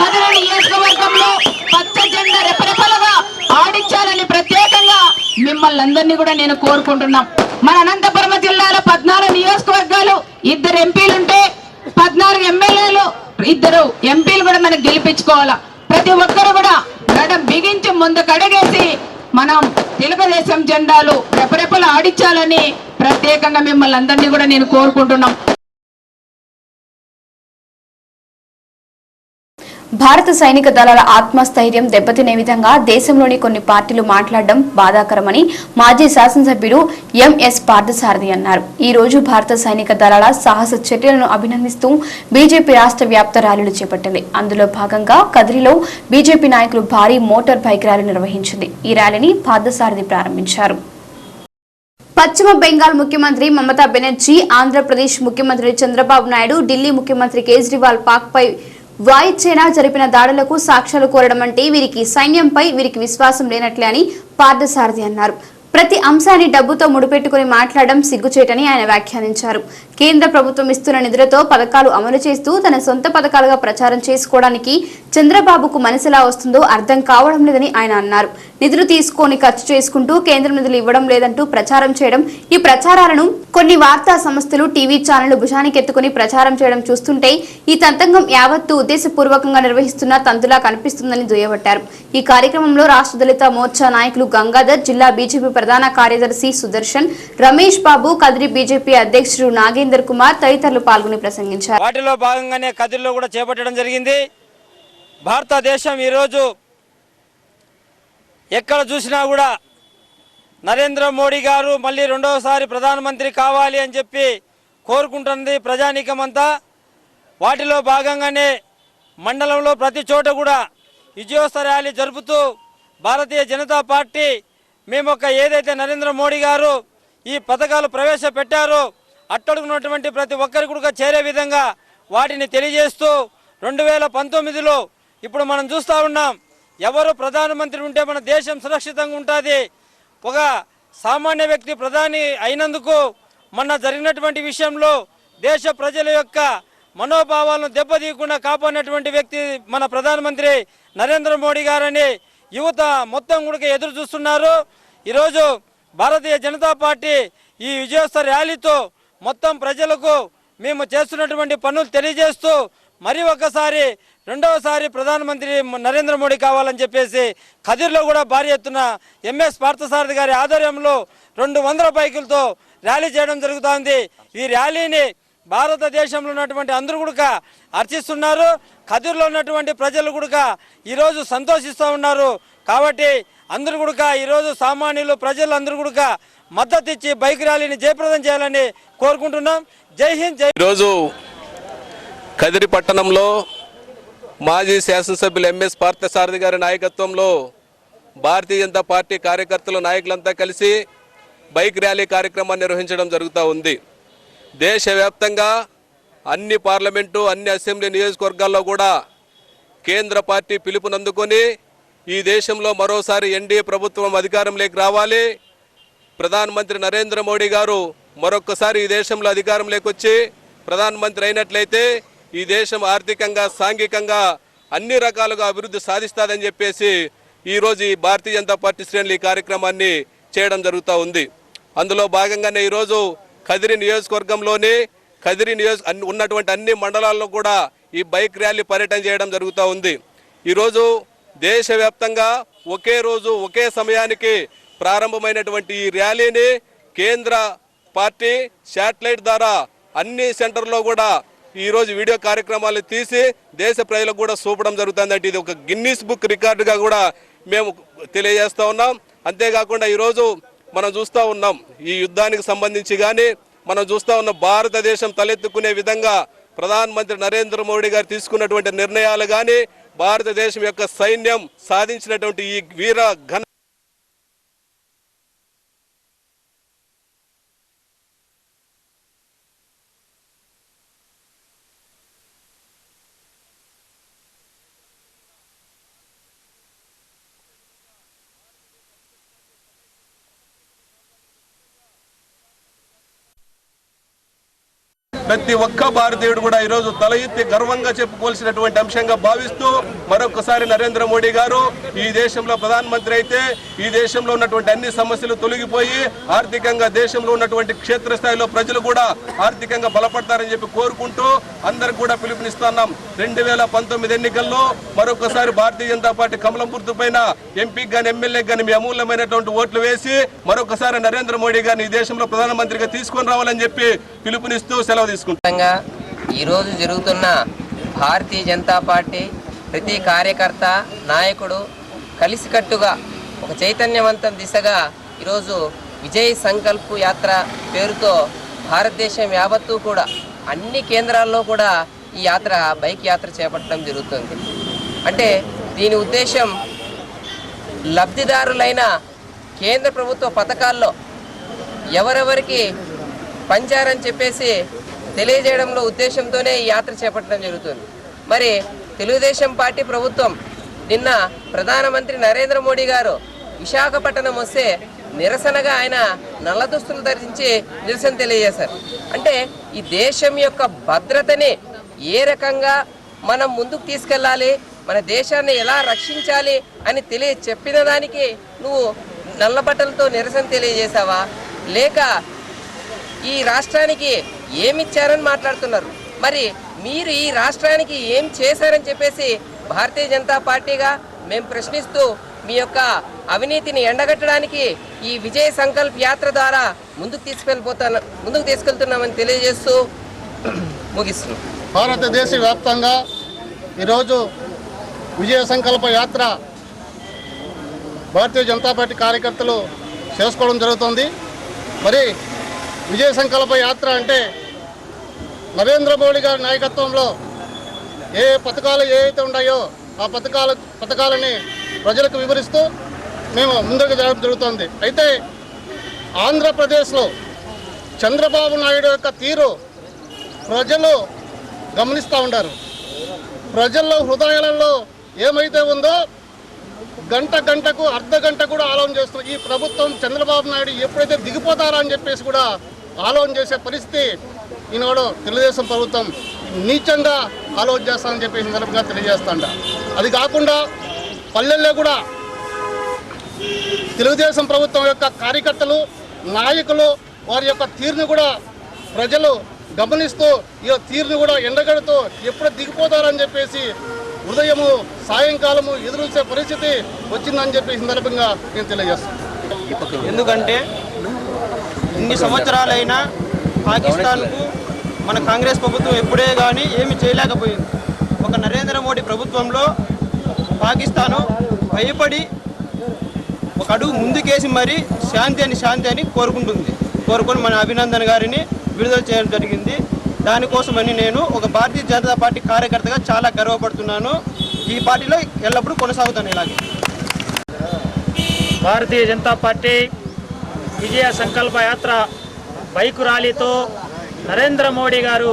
కదిరి నియోజకవర్గంలో పచ్చ జెండా రెపరెపలుగా ఆడించాలని ప్రత్యేకంగా మిమ్మల్ని అందరినీ కూడా నేను కోరుకుంటున్నాం. మన అనంతపురం జిల్లాలో 14 నియోజకవర్గాలు 2 ఎంపీలుంటే 14 ఎమ్మెల్యేలు 2 ఎంపీలు కూడా మనం గెలిపించుకోవాలా. ప్రతి ఒక్కరు కూడా గడం బిగించి ముందుకు అడుగేసి మనం తెలుగుదేశం జెండాలు రెపరెపలు ఆడించాలని ప్రత్యేకంగా మిమ్మల్ని అందరినీ కూడా నేను కోరుకుంటున్నాం. భారత సైనిక దళాల ఆత్మస్థైర్యం దెబ్బతినే విధంగా దేశంలోని కొన్ని పార్టీలు మాట్లాడడం బాధాకరమని మాజీ శాసనసభ్యుడు ఎంఎస్ పార్థసారథి అన్నారు. ఈ రోజు భారత సైనిక దళాల సాహస చర్యలను అభినందిస్తూ బీజేపీ రాష్ట్ర వ్యాప్త ర్యాలీలు చేపట్టింది. అందులో భాగంగా కదిరిలో బీజేపీ నాయకులు భారీ మోటార్ బైక్ ర్యాలీ నిర్వహించింది. ఈ ర్యాలీని పార్థసారథి ప్రారంభించారు. పశ్చిమ బెంగాల్ ముఖ్యమంత్రి మమతా బెనర్జీ, ఆంధ్రప్రదేశ్ ముఖ్యమంత్రి చంద్రబాబు నాయుడు, ఢిల్లీ ముఖ్యమంత్రి కేజ్రీవాల్ పాక్పై వాయుసేన జరిపిన దాడులకు సాక్ష్యాలు కోరడం అంటే వీరికి సైన్యంపై వీరికి విశ్వాసం లేనట్లే అని పార్థసారథి అన్నారు. ప్రతి అంశాన్ని డబ్బుతో ముడిపెట్టుకుని మాట్లాడడం సిగ్గుచేటని ఆయన వ్యాఖ్యానించారు. కేంద్ర ప్రభుత్వం ఇస్తున్న నిధులతో పథకాలు అమలు చేస్తూ తన సొంత పథకాలుగా ప్రచారం చేసుకోవడానికి చంద్రబాబుకు మనసులా వస్తుందో అర్థం కావడం లేదని ఆయన అన్నారు. నిధులు తీసుకొని ఖర్చు చేసుకుంటూ కేంద్రం నిధులు ఇవ్వడం లేదంటూ ప్రచారం చేయడం, ఈ ప్రచారాలను కొన్ని వార్తా సంస్థలు, టీవీ ఛానళ్లు భుజానికెత్తుకుని ప్రచారం చేయడం చూస్తుంటే ఈ తంతంగం యావత్తు ఉద్దేశపూర్వకంగా నిర్వహిస్తున్న తంతులా కనిపిస్తుందని దుయ్యబట్టారు. ఈ కార్యక్రమంలో రాష్ట్ర దళిత మోర్చా నాయకులు గంగాధర్, జిల్లా బీజేపీ ప్రధాన కార్యదర్శి సుదర్శన్, రమేష్ బాబు, కదిరి బీజేపీ అధ్యక్షుడు నాగేందర్ కుమార్ తదితరులు పాల్గొని ప్రసంగించారు. వాటిలో భాగంగానే కదిరిలో కూడా చేపట్టడం జరిగింది. భారతదేశం ఈరోజు ఎక్కడ చూసినా కూడా నరేంద్ర మోడీ గారు మళ్ళీ రెండవసారి ప్రధానమంత్రి కావాలి అని చెప్పి కోరుకుంటున్నది ప్రజానీకమంతా. వాటిలో భాగంగానే మండలంలో ప్రతి చోట కూడా విజయోత్సవ ర్యాలీ జరుపుతూ భారతీయ జనతా పార్టీ మేము ఏదైతే నరేంద్ర మోడీ గారు ఈ పథకాలు ప్రవేశపెట్టారో అట్టడుగున్నటువంటి ప్రతి ఒక్కరికి కూడా చేరే విధంగా వాటిని తెలియజేస్తూ 2019లో ఇప్పుడు మనం చూస్తూ ఉన్నాం, ఎవరు ప్రధానమంత్రి ఉంటే మన దేశం సురక్షితంగా ఉంటుంది. ఒక సామాన్య వ్యక్తి ప్రధాని అయినందుకు మొన్న జరిగినటువంటి విషయంలో దేశ ప్రజల యొక్క మనోభావాలను దెబ్బతీయకుండా కాపాడినటువంటి వ్యక్తి మన ప్రధానమంత్రి నరేంద్ర మోడీ గారని యువత మొత్తం కూడా ఎదురు చూస్తున్నారు. ఈరోజు భారతీయ జనతా పార్టీ ఈ విజయోత్సవ ర్యాలీతో మొత్తం ప్రజలకు మేము చేస్తున్నటువంటి పనులు తెలియజేస్తూ మరి ఒకసారి రెండవసారి ప్రధానమంత్రి నరేంద్ర మోడీ కావాలని చెప్పేసి కదిర్లో కూడా భారీ ఎత్తున ఎంఎస్ పార్థసారథి గారి ఆధ్వర్యంలో 200 బైకులతో ర్యాలీ చేయడం జరుగుతోంది. ఈ ర్యాలీని భారతదేశంలో ఉన్నటువంటి అందరూ కూడా హర్షిస్తున్నారు. కదిర్లో ఉన్నటువంటి ప్రజలు కూడా ఈరోజు సంతోషిస్తూ ఉన్నారు. కాబట్టి అందరూ కూడా ఈరోజు సామాన్యులు ప్రజలందరూ కూడా మద్దతు ఇచ్చి బైక్ ర్యాలీని జయప్రదం చేయాలని కోరుకుంటున్నాం. జై హింద్. ఈరోజు కదిరి పట్టణంలో మాజీ శాసనసభ్యులు ఎంఎస్ పార్థసారథి గారి నాయకత్వంలో భారతీయ జనతా పార్టీ కార్యకర్తలు, నాయకులంతా కలిసి బైక్ ర్యాలీ కార్యక్రమాన్ని నిర్వహించడం జరుగుతూ ఉంది. దేశవ్యాప్తంగా అన్ని పార్లమెంటు, అన్ని అసెంబ్లీ నియోజకవర్గాల్లో కూడా కేంద్ర పార్టీ పిలుపునందుకొని ఈ దేశంలో మరోసారి ఎన్డీఏ ప్రభుత్వం అధికారంలోకి రావాలి, ప్రధానమంత్రి నరేంద్ర మోడీ గారు మరొక్కసారి ఈ దేశంలో అధికారంలోకి వచ్చి ప్రధానమంత్రి అయినట్లయితే ఈ దేశం ఆర్థికంగా సాంఘికంగా అన్ని రకాలుగా అభివృద్ధి సాధిస్తుందని చెప్పేసి ఈరోజు ఈ భారతీయ జనతా పార్టీ శ్రేణులు ఈ కార్యక్రమాన్ని చేయడం జరుగుతూ ఉంది. అందులో భాగంగానే ఈరోజు కదిరి నియోజకవర్గంలోని ఉన్నటువంటి అన్ని మండలాల్లో కూడా ఈ బైక్ ర్యాలీ పర్యటన చేయడం జరుగుతూ ఉంది. ఈరోజు దేశవ్యాప్తంగా ఒకే రోజు ఒకే సమయానికి ప్రారంభమైనటువంటి ఈ ర్యాలీని కేంద్ర పార్టీ శాటిలైట్ ద్వారా అన్ని సెంటర్లో కూడా ఈరోజు వీడియో కార్యక్రమాలు తీసి దేశ ప్రజలకు కూడా చూపడం జరుగుతుందంటే ఇది ఒక గిన్నీస్ బుక్ రికార్డుగా కూడా మేము తెలియజేస్తూ ఉన్నాం. అంతేకాకుండా ఈరోజు మనం చూస్తూ ఉన్నాం ఈ యుద్ధానికి సంబంధించి కానీ మనం చూస్తూ ఉన్న భారతదేశం తలెత్తుకునే విధంగా ప్రధానమంత్రి నరేంద్ర మోడీ గారు తీసుకున్నటువంటి నిర్ణయాలు కానీ భారతదేశం యొక్క సైన్యం సాధించినటువంటి ఈ వీర ఘన ప్రతి ఒక్క భారతీయుడు కూడా ఈరోజు తల ఎత్తి గర్వంగా చెప్పుకోవాల్సినటువంటి అంశంగా భావిస్తూ మరొకసారి నరేంద్ర మోడీ గారు ఈ దేశంలో ప్రధానమంత్రి అయితే ఈ దేశంలో ఉన్నటువంటి అన్ని సమస్యలు తొలగిపోయి ఆర్థికంగా దేశంలో ఉన్నటువంటి క్షేత్రస్థాయిలో ప్రజలు కూడా ఆర్థికంగా బలపడతారని చెప్పి కోరుకుంటూ అందరికి కూడా పిలుపునిస్తున్నాం. 2019 ఎన్నికల్లో మరొకసారి భారతీయ జనతా పార్టీ కమలం గుర్తు పైన ఎంపీకి కానీ ఎమ్మెల్యేకి కానీ మీ అమూల్యమైనటువంటి ఓట్లు వేసి మరొకసారి నరేంద్ర మోడీ గారిని ఈ దేశంలో ప్రధానమంత్రిగా తీసుకొని రావాలని చెప్పి పిలుపునిస్తూ సెలవు తీసుకుంటాం. ఈరోజు జరుగుతున్న భారతీయ జనతా పార్టీ ప్రతి కార్యకర్త నాయకుడు కలిసికట్టుగా ఒక చైతన్యవంతం దిశగా ఈరోజు విజయ్ సంకల్ప్ యాత్ర పేరుతో భారతదేశం యావత్తూ కూడా అన్ని కేంద్రాల్లో కూడా ఈ యాత్ర బైక్ యాత్ర చేపట్టడం జరుగుతుంది. అంటే దీని ఉద్దేశం లబ్ధిదారులైన కేంద్ర ప్రభుత్వ పథకాల్లో ఎవరెవరికి పంచారని చెప్పేసి తెలియజేయడంలో ఉద్దేశంతోనే ఈ యాత్ర చేపట్టడం జరుగుతుంది. మరి తెలుగుదేశం పార్టీ ప్రభుత్వం నిన్న ప్రధానమంత్రి నరేంద్ర మోడీ గారు విశాఖపట్నం వస్తే నిరసనగా ఆయన నల్ల దుస్తులు ధరించి నిరసన తెలియజేశారు. అంటే ఈ దేశం యొక్క భద్రతని ఏ రకంగా మనం ముందుకు తీసుకెళ్ళాలి, మన దేశాన్ని ఎలా రక్షించాలి అని చెప్పిన దానికి నువ్వు నల్ల బట్టలతో నిరసన తెలియజేశావా, లేక ఈ రాష్ట్రానికి ఏమిచ్చారని మాట్లాడుతున్నారు? మరి మీరు ఈ రాష్ట్రానికి ఏం చేశారని చెప్పేసి భారతీయ జనతా పార్టీగా మేము ప్రశ్నిస్తూ మీ యొక్క అవినీతిని ఎండగట్టడానికి ఈ విజయ సంకల్ప్ యాత్ర ద్వారా ముందుకు తీసుకెళ్తున్నామని తెలియజేస్తూ ముగిస్తున్నాం. భారతదేశ వ్యాప్తంగా ఈరోజు విజయ సంకల్ప యాత్ర భారతీయ జనతా పార్టీ కార్యకర్తలు చేసుకోవడం జరుగుతుంది. మరి విజయ సంకల్ప యాత్ర అంటే నరేంద్ర మోడీ గారి నాయకత్వంలో ఏ పథకాలు ఏవైతే ఉన్నాయో ఆ పథకాలని ప్రజలకు వివరిస్తూ మేము ముందుకు జరగడం జరుగుతుంది. అయితే ఆంధ్రప్రదేశ్లో చంద్రబాబు నాయుడు యొక్క తీరు ప్రజలు గమనిస్తూ ఉంటారు. ప్రజల్లో హృదయాలలో ఏమైతే ఉందో గంటకు అర్ధ గంట కూడా ఆలోచన చేస్తున్నారు. ఈ ప్రభుత్వం చంద్రబాబు నాయుడు ఎప్పుడైతే దిగిపోతారా అని చెప్పేసి కూడా ఆలోచన చేసే పరిస్థితి ఈనాడు తెలుగుదేశం ప్రభుత్వం నీచంగా ఆలోచన చేస్తానని చెప్పేసి సందర్భంగా తెలియజేస్తాండ. అది కాకుండా పల్లెల్లో కూడా తెలుగుదేశం ప్రభుత్వం యొక్క కార్యకర్తలు నాయకులు వారి యొక్క తీరును కూడా ప్రజలు గమనిస్తూ ఈ తీరును కూడా ఎండగడుతూ ఎప్పుడు దిగిపోతారని చెప్పేసి ఉదయము సాయంకాలము ఎదురుచే పరిస్థితి వచ్చిందని చెప్పి సందర్భంగా నేను తెలియజేస్తాను. ఎందుకంటే ఇన్ని సంవత్సరాలైనా పాకిస్తాన్కు మన కాంగ్రెస్ ప్రభుత్వం ఎప్పుడే కానీ ఏమి చేయలేకపోయింది. ఒక నరేంద్ర మోడీ ప్రభుత్వంలో పాకిస్తాను భయపడి ఒక అడుగు ముందుకేసి మరీ శాంతి అని కోరుకొని మన అభినందన్ గారిని విడుదల చేయడం జరిగింది. దానికోసమని నేను ఒక భారతీయ జనతా పార్టీ కార్యకర్తగా చాలా గర్వపడుతున్నాను. ఈ పార్టీలో ఎల్లప్పుడూ కొనసాగుతాను. ఇలాగే భారతీయ జనతా పార్టీ విజయ సంకల్ప యాత్ర బైకు ర్యాలీతో నరేంద్ర మోడీ గారు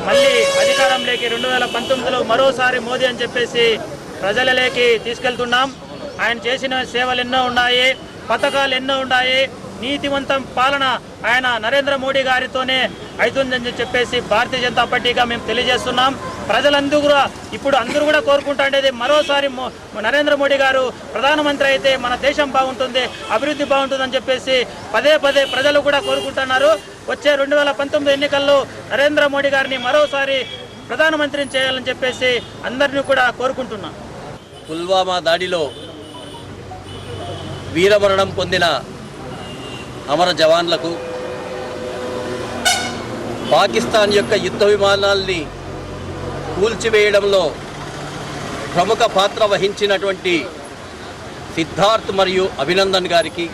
మళ్ళీ అధికారంలోకి 2019లో మరోసారి మోదీ అని చెప్పేసి ప్రజలలోకి తీసుకెళ్తున్నాం. ఆయన చేసిన సేవలు ఎన్నో ఉన్నాయి, పథకాలు ఎన్నో ఉన్నాయి. నీతివంతం పాలన ఆయన నరేంద్ర మోడీ గారితోనే అవుతుందని చెప్పేసి భారతీయ జనతా పార్టీగా మేము తెలియజేస్తున్నాం. ప్రజలందరూ కూడా ఇప్పుడు అందరూ కూడా కోరుకుంటుండేది మరోసారి నరేంద్ర మోడీ గారు ప్రధానమంత్రి అయితే మన దేశం బాగుంటుంది, అభివృద్ధి బాగుంటుందని చెప్పేసి పదే పదే ప్రజలు కూడా కోరుకుంటున్నారు. వచ్చే 2019 ఎన్నికల్లో నరేంద్ర మోడీ గారిని మరోసారి ప్రధానమంత్రిని చేయాలని చెప్పేసి అందరినీ కూడా కోరుకుంటున్నాం. పుల్వామా దాడిలో వీరమరణం పొందిన అమర జవాన్లకు, పాకిస్తాన్ యొక్క యుద్ధ విమానాల్ని కూల్చివేయడంలో ప్రముఖ పాత్ర వహించినటువంటి సిద్ధార్థ్ మరియు అభినందన్ గారికి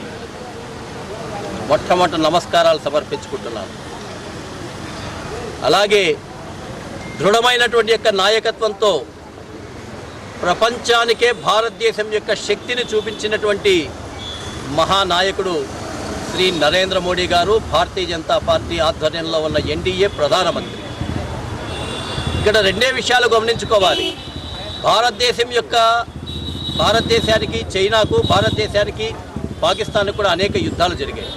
మొట్టమొదటి నమస్కారాలు సమర్పించుకుంటున్నాను. అలాగే దృఢమైనటువంటి యొక్క నాయకత్వంతో ప్రపంచానికే భారతదేశం యొక్క శక్తిని చూపించినటువంటి మహానాయకుడు శ్రీ నరేంద్ర మోడీ గారు, భారతీయ జనతా పార్టీ ఆధ్వర్యంలో ఉన్న ఎన్డీఏ ప్రధానమంత్రి. ఇక్కడ రెండే విషయాలు గమనించుకోవాలి. భారతదేశానికి చైనాకు, భారతదేశానికి పాకిస్తాన్కు కూడా అనేక యుద్ధాలు జరిగాయి.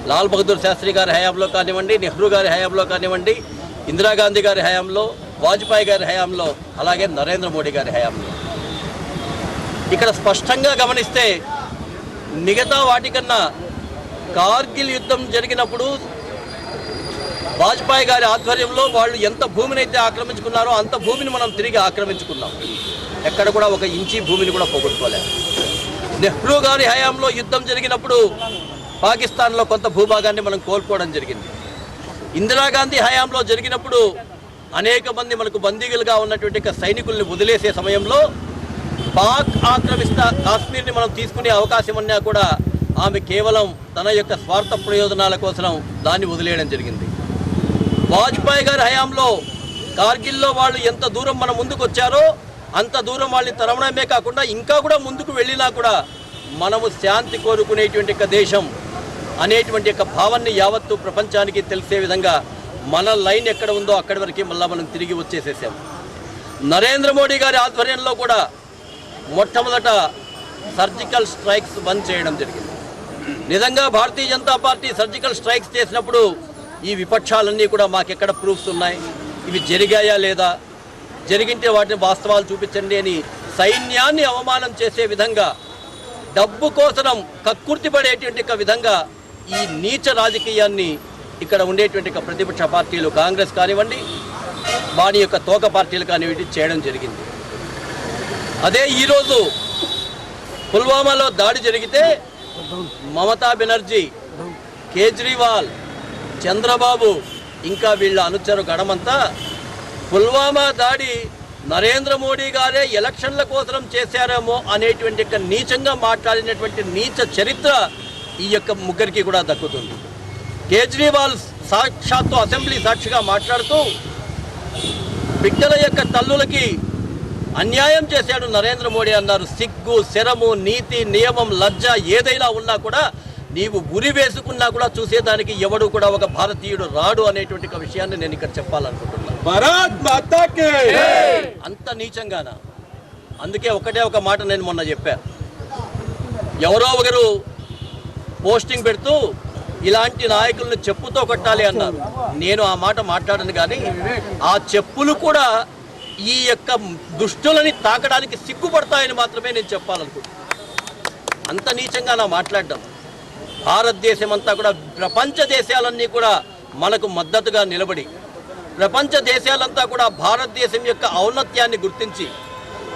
లాల్ బహదూర్ శాస్త్రి గారి హయాంలో కానివ్వండి, నెహ్రూ గారి హయాంలో కానివ్వండి, ఇందిరాగాంధీ గారి హయాంలో, వాజ్పేయి గారి హయాంలో, అలాగే నరేంద్ర మోడీ గారి హయాంలో. ఇక్కడ స్పష్టంగా గమనిస్తే మిగతా వాటికన్నా కార్గిల్ యుద్ధం జరిగినప్పుడు వాజ్పేయి గారి ఆధ్వర్యంలో వాళ్ళు ఎంత భూమిని అయితే ఆక్రమించుకున్నారో అంత భూమిని మనం తిరిగి ఆక్రమించుకున్నాం. ఎక్కడ కూడా ఒక ఇంచి భూమిని కూడా పోగొట్టుకోలేదు. నెహ్రూ గారి హయాంలో యుద్ధం జరిగినప్పుడు పాకిస్తాన్లో కొంత భూభాగాన్ని మనం కోల్పోవడం జరిగింది. ఇందిరాగాంధీ హయాంలో జరిగినప్పుడు అనేక మంది మనకు బందీలుగా ఉన్నటువంటి సైనికుల్ని వదిలేసే సమయంలో పాక్ ఆక్రమిస్త కాశ్మీర్ని మనం తీసుకునే అవకాశం ఉన్నా కూడా ఆమె కేవలం తన యొక్క స్వార్థ ప్రయోజనాల కోసం దాన్ని వదిలేయడం జరిగింది. వాజ్పేయి గారి హయాంలో కార్గిల్లో వాళ్ళు ఎంత దూరం మన ముందుకు వచ్చారో అంత దూరం వాళ్ళని తరమడమే కాకుండా ఇంకా కూడా ముందుకు వెళ్ళినా కూడా మనము శాంతి కోరుకునేటువంటి దేశం అనేటువంటి యొక్క భావాన్ని యావత్తు ప్రపంచానికి తెలిసే విధంగా మన లైన్ ఎక్కడ ఉందో అక్కడి వరకు మళ్ళీ మనం తిరిగి వచ్చేసేసాం. నరేంద్ర మోడీ గారి ఆధ్వర్యంలో కూడా మొట్టమొదట సర్జికల్ స్ట్రైక్స్ బంద్ చేయడం జరిగింది. నిజంగా Bharatiya Janata party surgical strikes చేసినప్పుడు ఈ విపక్షాలన్నీ కూడా మాకెక్కడ ప్రూఫ్స్ ఉన్నాయి, ఇవి జరిగాయా లేదా, జరిగింటే వాటిని వాస్తవాలు చూపించండి అని సైన్యాన్ని అవమానం చేసే విధంగా, డబ్బు కోసం కక్కుర్తి పడేటువంటి విధంగా ఈ నీచ రాజకీయాన్ని ఇక్కడ ఉండేటువంటి ప్రతిపక్ష పార్టీలు కాంగ్రెస్ కానివ్వండి, వారి యొక్క తోక పార్టీలు కానివ్వండి చేయడం జరిగింది. అదే ఈరోజు పుల్వామాలో దాడి జరిగితే మమతా బెనర్జీ, కేజ్రీవాల్, చంద్రబాబు ఇంకా వీళ్ళ అనుచరు గణమంతా పుల్వామా దాడి నరేంద్ర మోడీ గారే ఎలక్షన్ల కోసం చేశారేమో అనేటువంటి నీచంగా మాట్లాడినటువంటి నీచ చరిత్ర ఈ యొక్క ముగ్గురికి కూడా దక్కుతుంది. కేజ్రీవాల్ సాక్షాత్తు అసెంబ్లీ సాక్షిగా మాట్లాడుతూ బిడ్డల యొక్క తల్లులకి అన్యాయం చేశాడు నరేంద్ర మోడీ అన్నారు. సిగ్గు, శరము, నీతి, నియమం, లజ్జ ఏదైనా ఉన్నా కూడా నీవు ఉరి వేసుకున్నా కూడా చూసేదానికి ఎవడు కూడా ఒక భారతీయుడు రాడు అనేటువంటి విషయాన్ని నేను ఇక్కడ చెప్పాలనుకుంటున్నాను. అంత నీచంగానా? అందుకే ఒకటే ఒక మాట నేను మొన్న చెప్పా. ఎవరో ఒకరు పోస్టింగ్ పెడుతూ ఇలాంటి నాయకులను చెప్పుతో కొట్టాలి అన్నారు. నేను ఆ మాట మాట్లాడను, కానీ ఆ చెప్పులు కూడా ఈ యొక్క దుష్టులని తాకడానికి సిగ్గుపడతాయని మాత్రమే నేను చెప్పాలనుకుంటున్నాను. అంత నీచంగా నా మాట్లాడడం. భారతదేశం అంతా కూడా, ప్రపంచ దేశాలన్నీ కూడా మనకు మద్దతుగా నిలబడి, ప్రపంచ దేశాలంతా కూడా భారతదేశం యొక్క ఔన్నత్యాన్ని గుర్తించి,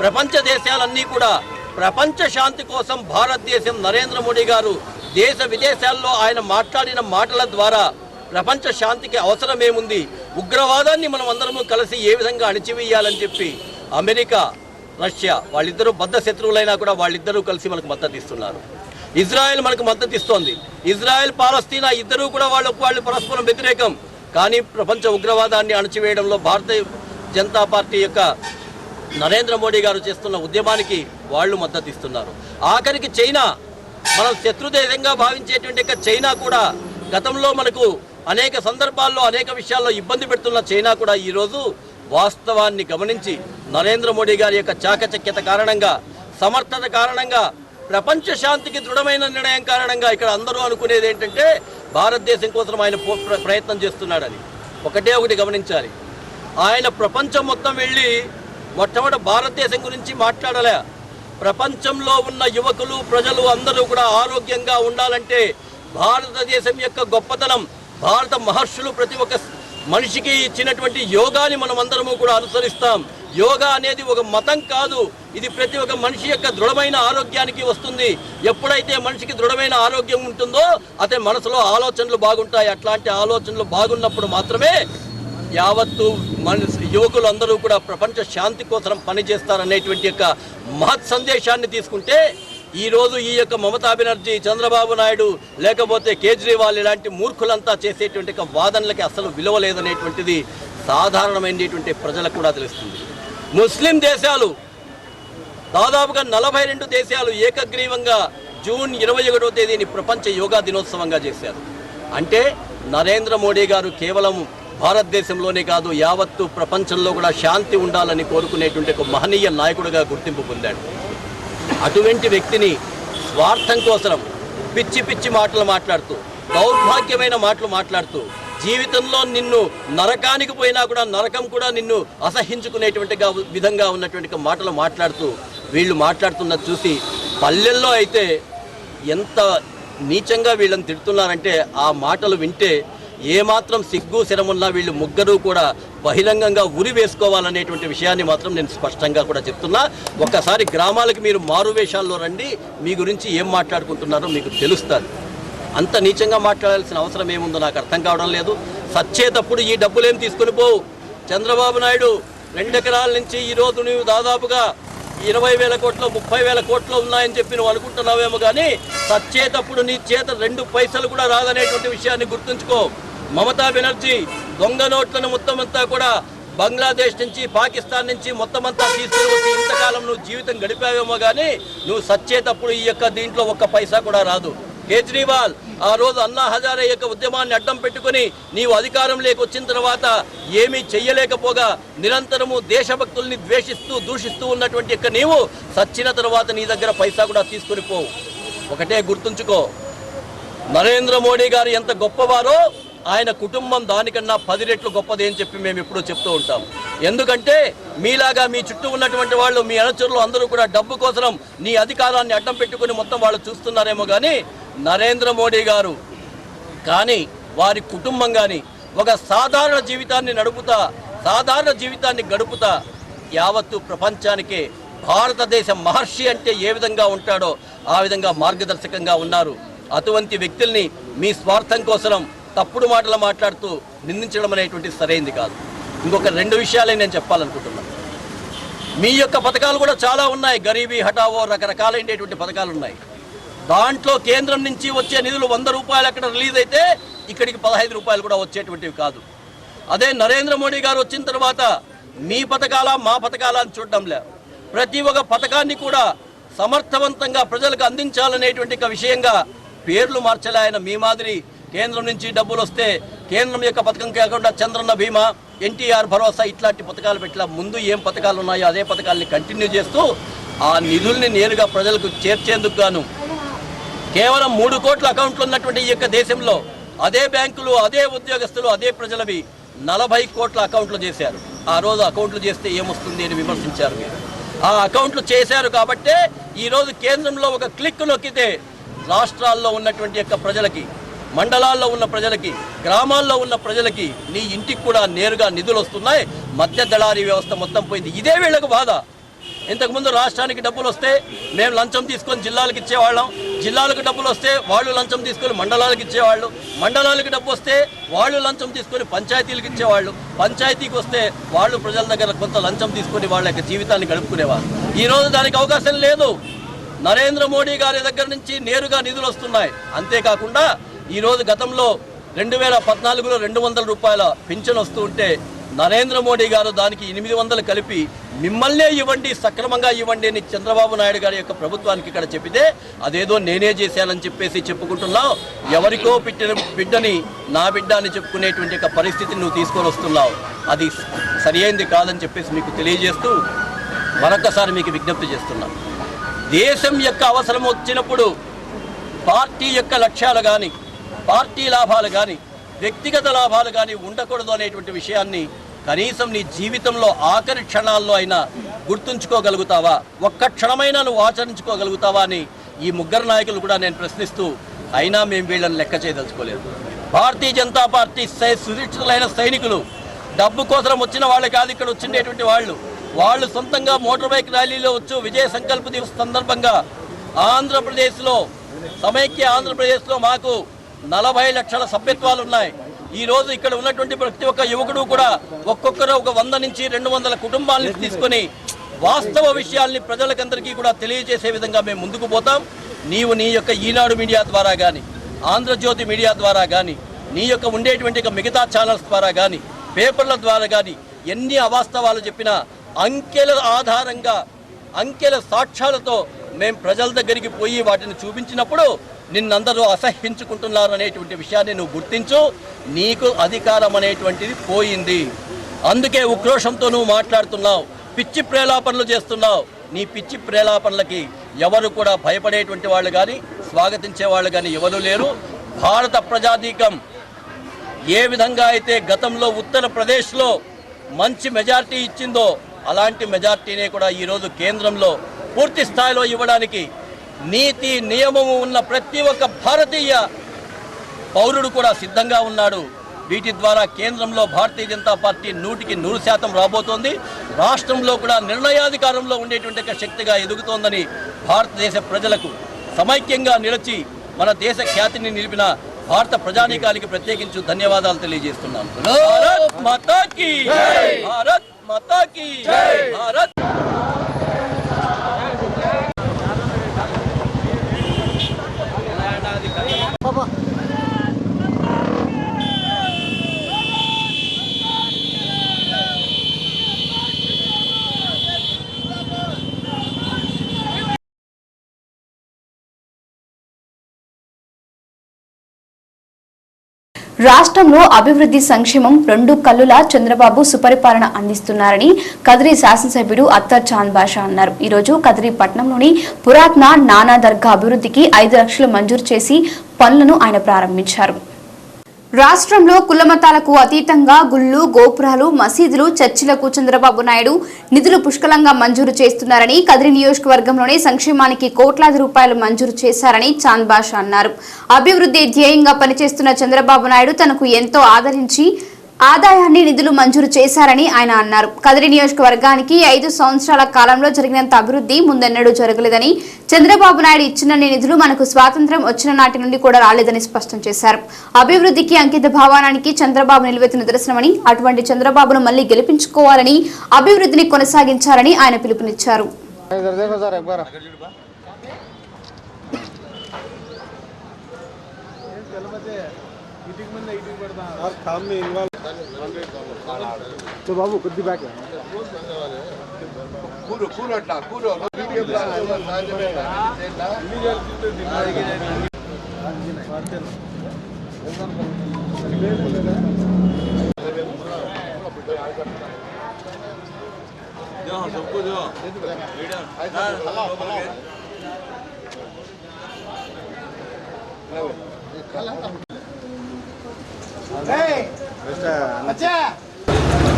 ప్రపంచ దేశాలన్నీ కూడా ప్రపంచ శాంతి కోసం భారతదేశం, నరేంద్ర మోడీ గారు దేశ విదేశాల్లో ఆయన మాట్లాడిన మాటల ద్వారా ప్రపంచ శాంతికి అవసరమేముంది, ఉగ్రవాదాన్ని మనం అందరము కలిసి ఏ విధంగా అణిచివేయాలని చెప్పి అమెరికా, రష్యా వాళ్ళిద్దరూ బద్ధ శత్రువులైనా కూడా వాళ్ళిద్దరూ కలిసి మనకు మద్దతు ఇస్తున్నారు. ఇజ్రాయెల్ మనకు మద్దతు ఇస్తోంది. ఇజ్రాయెల్, పాలస్తీనా ఇద్దరూ కూడా వాళ్ళు పరస్పరం వ్యతిరేకం, కానీ ప్రపంచ ఉగ్రవాదాన్ని అణచివేయడంలో భారతీయ జనతా పార్టీ యొక్క నరేంద్ర మోడీ గారు చేస్తున్న ఉద్యమానికి వాళ్ళు మద్దతు ఇస్తున్నారు. ఆఖరికి చైనా, మనం శత్రుదేశంగా భావించేటువంటి చైనా కూడా గతంలో మనకు అనేక సందర్భాల్లో అనేక విషయాల్లో ఇబ్బంది పెడుతున్న చైనా కూడా ఈరోజు వాస్తవాన్ని గమనించి నరేంద్ర మోడీ గారి యొక్క చాకచక్యత కారణంగా, సమర్థత కారణంగా ప్రపంచ శాంతికి దృఢమైన నిర్ణయం కారణంగా ఇక్కడ అందరూ అనుకునేది ఏంటంటే భారతదేశం కోసం ఆయన ప్రయత్నం చేస్తున్నాడని. ఒకటి గమనించాలి, ఆయన ప్రపంచం మొత్తం వెళ్ళి మొట్టమొదటి భారతదేశం గురించి మాట్లాడలే. ప్రపంచంలో ఉన్న యువకులు ప్రజలు అందరూ కూడా ఆరోగ్యంగా ఉండాలంటే భారతదేశం యొక్క గొప్పతనం, భారత మహర్షులు ప్రతి ఒక్క మనిషికి ఇచ్చినటువంటి యోగాని మనం అందరము కూడా అనుసరిస్తాం. యోగా అనేది ఒక మతం కాదు, ఇది ప్రతి ఒక్క మనిషి యొక్క దృఢమైన ఆరోగ్యానికి వస్తుంది. ఎప్పుడైతే మనిషికి దృఢమైన ఆరోగ్యం ఉంటుందో అతని మనసులో ఆలోచనలు బాగుంటాయి. అట్లాంటి ఆలోచనలు బాగున్నప్పుడు మాత్రమే యావత్తు యువకులు అందరూ కూడా ప్రపంచ శాంతి కోసం పనిచేస్తారనేటువంటి యొక్క మహత్ సందేశాన్ని తీసుకుంటే ఈరోజు ఈ యొక్క మమతా బెనర్జీ, చంద్రబాబు నాయుడు, లేకపోతే కేజ్రీవాల్ ఇలాంటి మూర్ఖులంతా చేసేటువంటి వాదనలకి అసలు విలువ లేదనేటువంటిది సాధారణమైనటువంటి ప్రజలకు కూడా తెలుస్తుంది. ముస్లిం దేశాలు దాదాపుగా 42 దేశాలు ఏకగ్రీవంగా జూన్ 21వ తేదీని ప్రపంచ యోగా దినోత్సవంగా చేశారు. అంటే నరేంద్ర మోడీ గారు కేవలం భారతదేశంలోనే కాదు యావత్తు ప్రపంచంలో కూడా శాంతి ఉండాలని కోరుకునేటువంటి ఒక మహనీయ నాయకుడిగా గుర్తింపు పొందాడు. అటువంటి వ్యక్తిని స్వార్థం కోసం పిచ్చి పిచ్చి మాటలు మాట్లాడుతూ, దౌర్భాగ్యమైన మాటలు మాట్లాడుతూ, జీవితంలో నిన్ను నరకానికి పోయినా కూడా నరకం కూడా నిన్ను అసహించుకునేటువంటి విధంగా ఉన్నటువంటి మాటలు మాట్లాడుతూ వీళ్ళు మాట్లాడుతున్నది చూసి పల్లెల్లో అయితే ఎంత నీచంగా వీళ్ళని తిడుతున్నారంటే ఆ మాటలు వింటే ఏమాత్రం సిగ్గు శరమున్నా వీళ్ళు ముగ్గురు కూడా బహిరంగంగా ఉరి వేసుకోవాలనేటువంటి విషయాన్ని మాత్రం నేను స్పష్టంగా కూడా చెప్తున్నా. ఒక్కసారి గ్రామాలకు మీరు మారువేషాల్లో రండి, మీ గురించి ఏం మాట్లాడుకుంటున్నారో మీకు తెలుస్తుంది. అంత నీచంగా మాట్లాడాల్సిన అవసరం ఏముందో నాకు అర్థం కావడం లేదు. సచ్చేటప్పుడు ఈ డబ్బులేం తీసుకుని పోవు. చంద్రబాబు నాయుడు 2 ఎకరాల నుంచి ఈరోజు నువ్వు దాదాపుగా 20,000 కోట్లు 30,000 కోట్లు ఉన్నాయని చెప్పి నువ్వు అనుకుంటున్నావేమో కానీ సచ్చేటప్పుడు నీ చేత 2 పైసలు కూడా రాదనేటువంటి విషయాన్ని గుర్తుంచుకో. మమతా బెనర్జీ దొంగ నోట్లను మొత్తం అంతా కూడా బంగ్లాదేశ్ నుంచి, పాకిస్తాన్ నుంచి మొత్తం అంతా తీసుకుని వచ్చి ఇంతకాలం నువ్వు జీవితం గడిపావేమో కానీ నువ్వు సచ్చేటప్పుడు ఈ యొక్క దీంట్లో 1 పైసా కూడా రాదు. కేజ్రీవాల్ ఆ రోజు అన్నా హజారే యొక్క ఉద్యమాన్ని అడ్డం పెట్టుకుని నీవు అధికారంలోకి వచ్చిన తర్వాత ఏమీ చెయ్యలేకపోగా నిరంతరము దేశభక్తుల్ని ద్వేషిస్తూ దూషిస్తూ ఉన్నటువంటి యొక్క నీవు సచ్చిన తర్వాత నీ దగ్గర పైసా కూడా తీసుకుని పోవు. ఒకటే గుర్తుంచుకో, నరేంద్ర మోడీ గారు ఎంత గొప్పవారో ఆయన కుటుంబం దానికన్నా 10 రెట్లు గొప్పది అని చెప్పి మేము ఎప్పుడూ చెప్తూ ఉంటాం. ఎందుకంటే మీలాగా మీ చుట్టూ ఉన్నటువంటి వాళ్ళు, మీ అనుచరులు అందరూ కూడా డబ్బు కోసం నీ అధికారాన్ని అడ్డం పెట్టుకుని మొత్తం వాళ్ళు చూస్తున్నారేమో కానీ నరేంద్ర మోడీ గారు కానీ వారి కుటుంబం కానీ ఒక సాధారణ జీవితాన్ని గడుపుతా యావత్తు ప్రపంచానికే భారతదేశ మహర్షి అంటే ఏ విధంగా ఉంటాడో ఆ విధంగా మార్గదర్శకంగా ఉన్నారు. అటువంటి వ్యక్తుల్ని మీ స్వార్థం కోసం తప్పుడు మాటలు మాట్లాడుతూ నిందించడం అనేటువంటి సరైంది కాదు. ఇంకొక 2 విషయాలే నేను చెప్పాలనుకుంటున్నాను. మీ యొక్క పథకాలు కూడా చాలా ఉన్నాయి. గరీబీ హఠావో రకరకాలైనటువంటి పథకాలు ఉన్నాయి. దాంట్లో కేంద్రం నుంచి వచ్చే నిధులు 100 రూపాయలు అక్కడ రిలీజ్ అయితే ఇక్కడికి 15 రూపాయలు కూడా వచ్చేటువంటివి కాదు. అదే నరేంద్ర మోడీ గారు వచ్చిన తర్వాత మీ పథకాల మా పథకాల అని చూడడం లేదు. ప్రతి ఒక్క పథకాన్ని కూడా సమర్థవంతంగా ప్రజలకు అందించాలనేటువంటి విషయంగా పేర్లు మార్చలే ఆయన. మీ మాదిరి కేంద్రం నుంచి డబ్బులు వస్తే కేంద్రం యొక్క పథకం కాకుండా చంద్రన్న బీమా, ఎన్టీఆర్ భరోసా ఇట్లాంటి పథకాలు పెట్టలా. ముందు ఏం పథకాలు ఉన్నాయో అదే పథకాలని కంటిన్యూ చేస్తూ ఆ నిధుల్ని నేరుగా ప్రజలకు చేర్చేందుకు గాను కేవలం 3 కోట్ల అకౌంట్లు ఉన్నటువంటి ఈ యొక్క దేశంలో అదే బ్యాంకులు, అదే ఉద్యోగస్తులు, అదే ప్రజలవి 40 కోట్ల అకౌంట్లు చేశారు. ఆ రోజు అకౌంట్లు చేస్తే ఏమొస్తుంది అని విమర్శించారు మీరు. ఆ అకౌంట్లు చేశారు కాబట్టే ఈరోజు కేంద్రంలో ఒక క్లిక్ నొక్కితే రాష్ట్రాల్లో ఉన్నటువంటి యొక్క ప్రజలకి, మండలాల్లో ఉన్న ప్రజలకి, గ్రామాల్లో ఉన్న ప్రజలకి నీ ఇంటికి కూడా నేరుగా నిధులు వస్తున్నాయి. మధ్య దళారీ వ్యవస్థ మొత్తం పోయింది. ఇదే వీళ్ళకు బాధ. ఇంతకుముందు రాష్ట్రానికి డబ్బులు వస్తే మేము లంచం తీసుకొని జిల్లాలకు ఇచ్చేవాళ్ళం, జిల్లాలకు డబ్బులు వస్తే వాళ్ళు లంచం తీసుకొని మండలాలకు ఇచ్చేవాళ్ళు, మండలాలకు డబ్బు వస్తే వాళ్ళు లంచం తీసుకొని పంచాయతీలకు ఇచ్చేవాళ్ళు, పంచాయతీకి వస్తే వాళ్ళు ప్రజల దగ్గర కొంత లంచం తీసుకొని వాళ్ళ యొక్క జీవితాన్ని గడుపుకునేవారు. ఈరోజు దానికి అవకాశం లేదు. నరేంద్ర మోడీ గారి దగ్గర నుంచి నేరుగా నిధులు వస్తున్నాయి. అంతేకాకుండా ఈరోజు గతంలో 2014లో 200 రూపాయల పింఛన్ వస్తూ ఉంటే నరేంద్ర మోడీ గారు దానికి 800 కలిపి మిమ్మల్నే ఇవ్వండి, సక్రమంగా ఇవ్వండి అని చంద్రబాబు నాయుడు గారి యొక్క ప్రభుత్వానికి ఇక్కడ చెప్పితే అదేదో నేనే చేశానని చెప్పేసి చెప్పుకుంటున్నావు. ఎవరికో పెట్టిన బిడ్డని నా బిడ్డ అని చెప్పుకునేటువంటి ఒక పరిస్థితిని నువ్వు తీసుకొని వస్తున్నావు. అది సరియైంది కాదని చెప్పేసి మీకు తెలియజేస్తూ మరొకసారి మీకు విజ్ఞప్తి చేస్తున్నాను. దేశం యొక్క అవసరం వచ్చినప్పుడు పార్టీ యొక్క లక్ష్యాలు కానీ, పార్టీ లాభాలు కానీ, వ్యక్తిగత లాభాలు కానీ ఉండకూడదు అనేటువంటి విషయాన్ని కనీసం నీ జీవితంలో ఆఖరి క్షణాల్లో అయినా గుర్తుంచుకోగలుగుతావా, ఒక్క క్షణమైనా నువ్వు ఆచరించుకోగలుగుతావా అని ఈ ముగ్గురు నాయకులు కూడా నేను ప్రశ్నిస్తూ, అయినా మేము వీళ్ళని లెక్క చేయదలుచుకోలేదు. భారతీయ జనతా పార్టీ సురక్షితులైన సైనికులు, డబ్బు కోసం వచ్చిన వాళ్ళు కాదు ఇక్కడ వచ్చిండేటువంటి వాళ్ళు సొంతంగా మోటార్ బైక్ ర్యాలీలో వచ్చు. విజయ సంకల్ప దివస్ సందర్భంగా ఆంధ్రప్రదేశ్లో, సమైక్య ఆంధ్రప్రదేశ్లో మాకు 40 లక్షల సభ్యత్వాలు ఉన్నాయి. ఈ రోజు ఇక్కడ ఉన్నటువంటి ప్రతి ఒక్క యువకుడు కూడా ఒక్కొక్కరు ఒక 100 నుంచి 200 కుటుంబాలను తీసుకొని వాస్తవ విషయాల్ని ప్రజలకందరికీ కూడా తెలియజేసే విధంగా మేము ముందుకు పోతాం. నీవు నీ యొక్క ఈనాడు మీడియా ద్వారా కానీ, ఆంధ్రజ్యోతి మీడియా ద్వారా కానీ, నీ యొక్క ఉండేటువంటి మిగతా ఛానల్స్ ద్వారా కానీ, పేపర్ల ద్వారా కానీ ఎన్ని అవాస్తవాలు చెప్పినా అంకెల ఆధారంగా, అంకెల సాక్ష్యాలతో మేము ప్రజల దగ్గరికి పోయి వాటిని చూపించినప్పుడు నిన్నందరూ అసహ్యించుకుంటున్నారు అనేటువంటి విషయాన్ని నువ్వు గుర్తించు. నీకు అధికారం అనేటువంటిది పోయింది, అందుకే ఉక్రోషంతో నువ్వు మాట్లాడుతున్నావు, పిచ్చి ప్రేలాపనలు చేస్తున్నావు. నీ పిచ్చి ప్రేలాపనలకి ఎవరు కూడా భయపడేటువంటి వాళ్ళు కానీ, స్వాగతించే వాళ్ళు కానీ ఎవరు లేరు. భారత ప్రజానీకం ఏ విధంగా అయితే గతంలో ఉత్తరప్రదేశ్లో మంచి మెజార్టీ ఇచ్చిందో అలాంటి మెజార్టీనే కూడా ఈరోజు కేంద్రంలో పూర్తి స్థాయిలో ఇవ్వడానికి నీతి నియమము ఉన్న ప్రతి ఒక్క భారతీయ పౌరుడు కూడా సిద్ధంగా ఉన్నాడు. వీటి ద్వారా కేంద్రంలో భారతీయ జనతా పార్టీ 100% రాబోతోంది. రాష్ట్రంలో కూడా నిర్ణయాధికారంలో ఉండేటువంటి ఒక శక్తిగా ఎదుగుతోందని భారతదేశ ప్రజలకు సమైక్యంగా నిలిచి మన దేశ ఖ్యాతిని నిలిపిన భారత ప్రజానీకానికి ప్రత్యేకించి ధన్యవాదాలు తెలియజేస్తున్నాను. భారత్ మాతా కీ జై, భారత్ మాతా కీ జై, భారత్. రాష్ట్రంలో అభివృద్ధి సంక్షేమం 2 కళ్ళులా చంద్రబాబు సుపరిపాలన అందిస్తున్నారని కదిరి శాసనసభ్యుడు అత్తర్ చాంద్ బాషా అన్నారు. ఈ రోజు కదిరి పట్టణంలోని పురాతన నానా దర్గా అభివృద్ధికి 5 లక్షలు మంజూరు చేసి పనులను ఆయన ప్రారంభించారు. రాష్ట్రంలో కులమతాలకు అతీతంగా గుళ్ళు, గోపురాలు, మసీదులు, చర్చిలకు చంద్రబాబు నాయుడు నిధులు పుష్కలంగా మంజూరు చేస్తున్నారని, కదిరి నియోజకవర్గంలోనే సంక్షేమానికి కోట్లాది రూపాయలు మంజూరు చేశారని చాంద్ బాషా అన్నారు. అభివృద్ధి ధ్యేయంగా పనిచేస్తున్న చంద్రబాబు నాయుడు తనకు ఎంతో ఆదరించి ఆదాయాన్ని నిధులు మంజూరు చేశారని ఆయన అన్నారు. కదిరి నియోజకవర్గానికి 5 సంవత్సరాల కాలంలో జరిగినంత అభివృద్ధి ముందెన్నడూ జరగలేదని, చంద్రబాబు నాయుడు ఇచ్చిన నిధులు మనకు స్వాతంత్ర్యం వచ్చిన నాటి నుండి కూడా రాలేదని స్పష్టం చేశారు. అభివృద్ధికి అంకిత భావానికి చంద్రబాబు నిలువెత్తు నిదర్శనమని, అటువంటి చంద్రబాబును మళ్లీ గెలిపించుకోవాలని, అభివృద్ధిని కొనసాగించాలని ఆయన పిలుపునిచ్చారు. तो बाबू कुछ भी बैक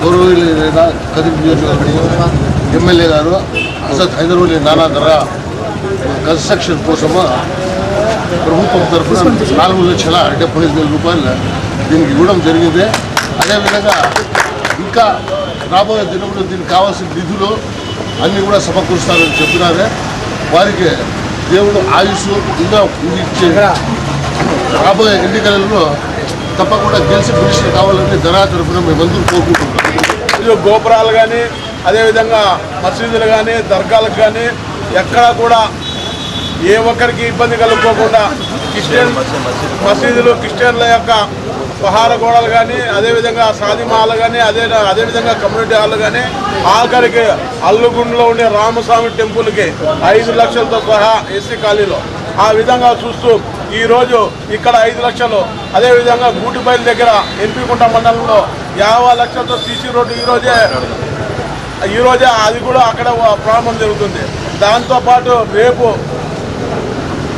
గౌరవనీయులైన కదిరి నియోజకవర్గం ఎమ్మెల్యే గారు అసద్ హైదరాబాద్ నానా దర్గా కన్స్ట్రక్షన్ కోసం ప్రభుత్వం తరఫున 4,70,000 రూపాయలు దీనికి ఇవ్వడం జరిగింది. అదేవిధంగా ఇంకా రాబోయే దినంలో దీనికి కావాల్సిన నిధులు అన్నీ కూడా సమకూరుస్తారని చెప్పినారే. వారికి దేవుడు ఆయుష్ ఇంకా ఇచ్చే రాబోయే ఎన్నికలలో తప్పకుండా గెలిచి మినిస్టర్ కావాలని దర్గా తరఫున మేమందరూ కోరుకుంటున్నాం. గోపురాలు కానీ, అదేవిధంగా మసీదులు కానీ, దర్గాలకు కానీ ఎక్కడా కూడా ఏ ఒక్కరికి ఇబ్బంది కలుపుకోకుండా క్రిస్టియన్ మసీదులు, క్రిస్టియన్ల యొక్క పహార గోడలు కానీ, అదేవిధంగా సాదిమా హాల్ కానీ, అదేవిధంగా కమ్యూనిటీ హాల్ కానీ, ఆఖరికి అల్లుగుండ్లో ఉండే రామస్వామి టెంపుల్కి 5 లక్షలతో సహా ఎస్సీ కాలనీలో ఆ విధంగా చూస్తూ ఈరోజు ఇక్కడ 5 లక్షలు, అదేవిధంగా గూటిపల్లి దగ్గర ఎంపీకుంట మండలంలో 50 లక్షలతో సీసీ రోడ్డు ఈరోజే అది కూడా అక్కడ ప్రారంభం జరుగుతుంది. దాంతోపాటు రేపు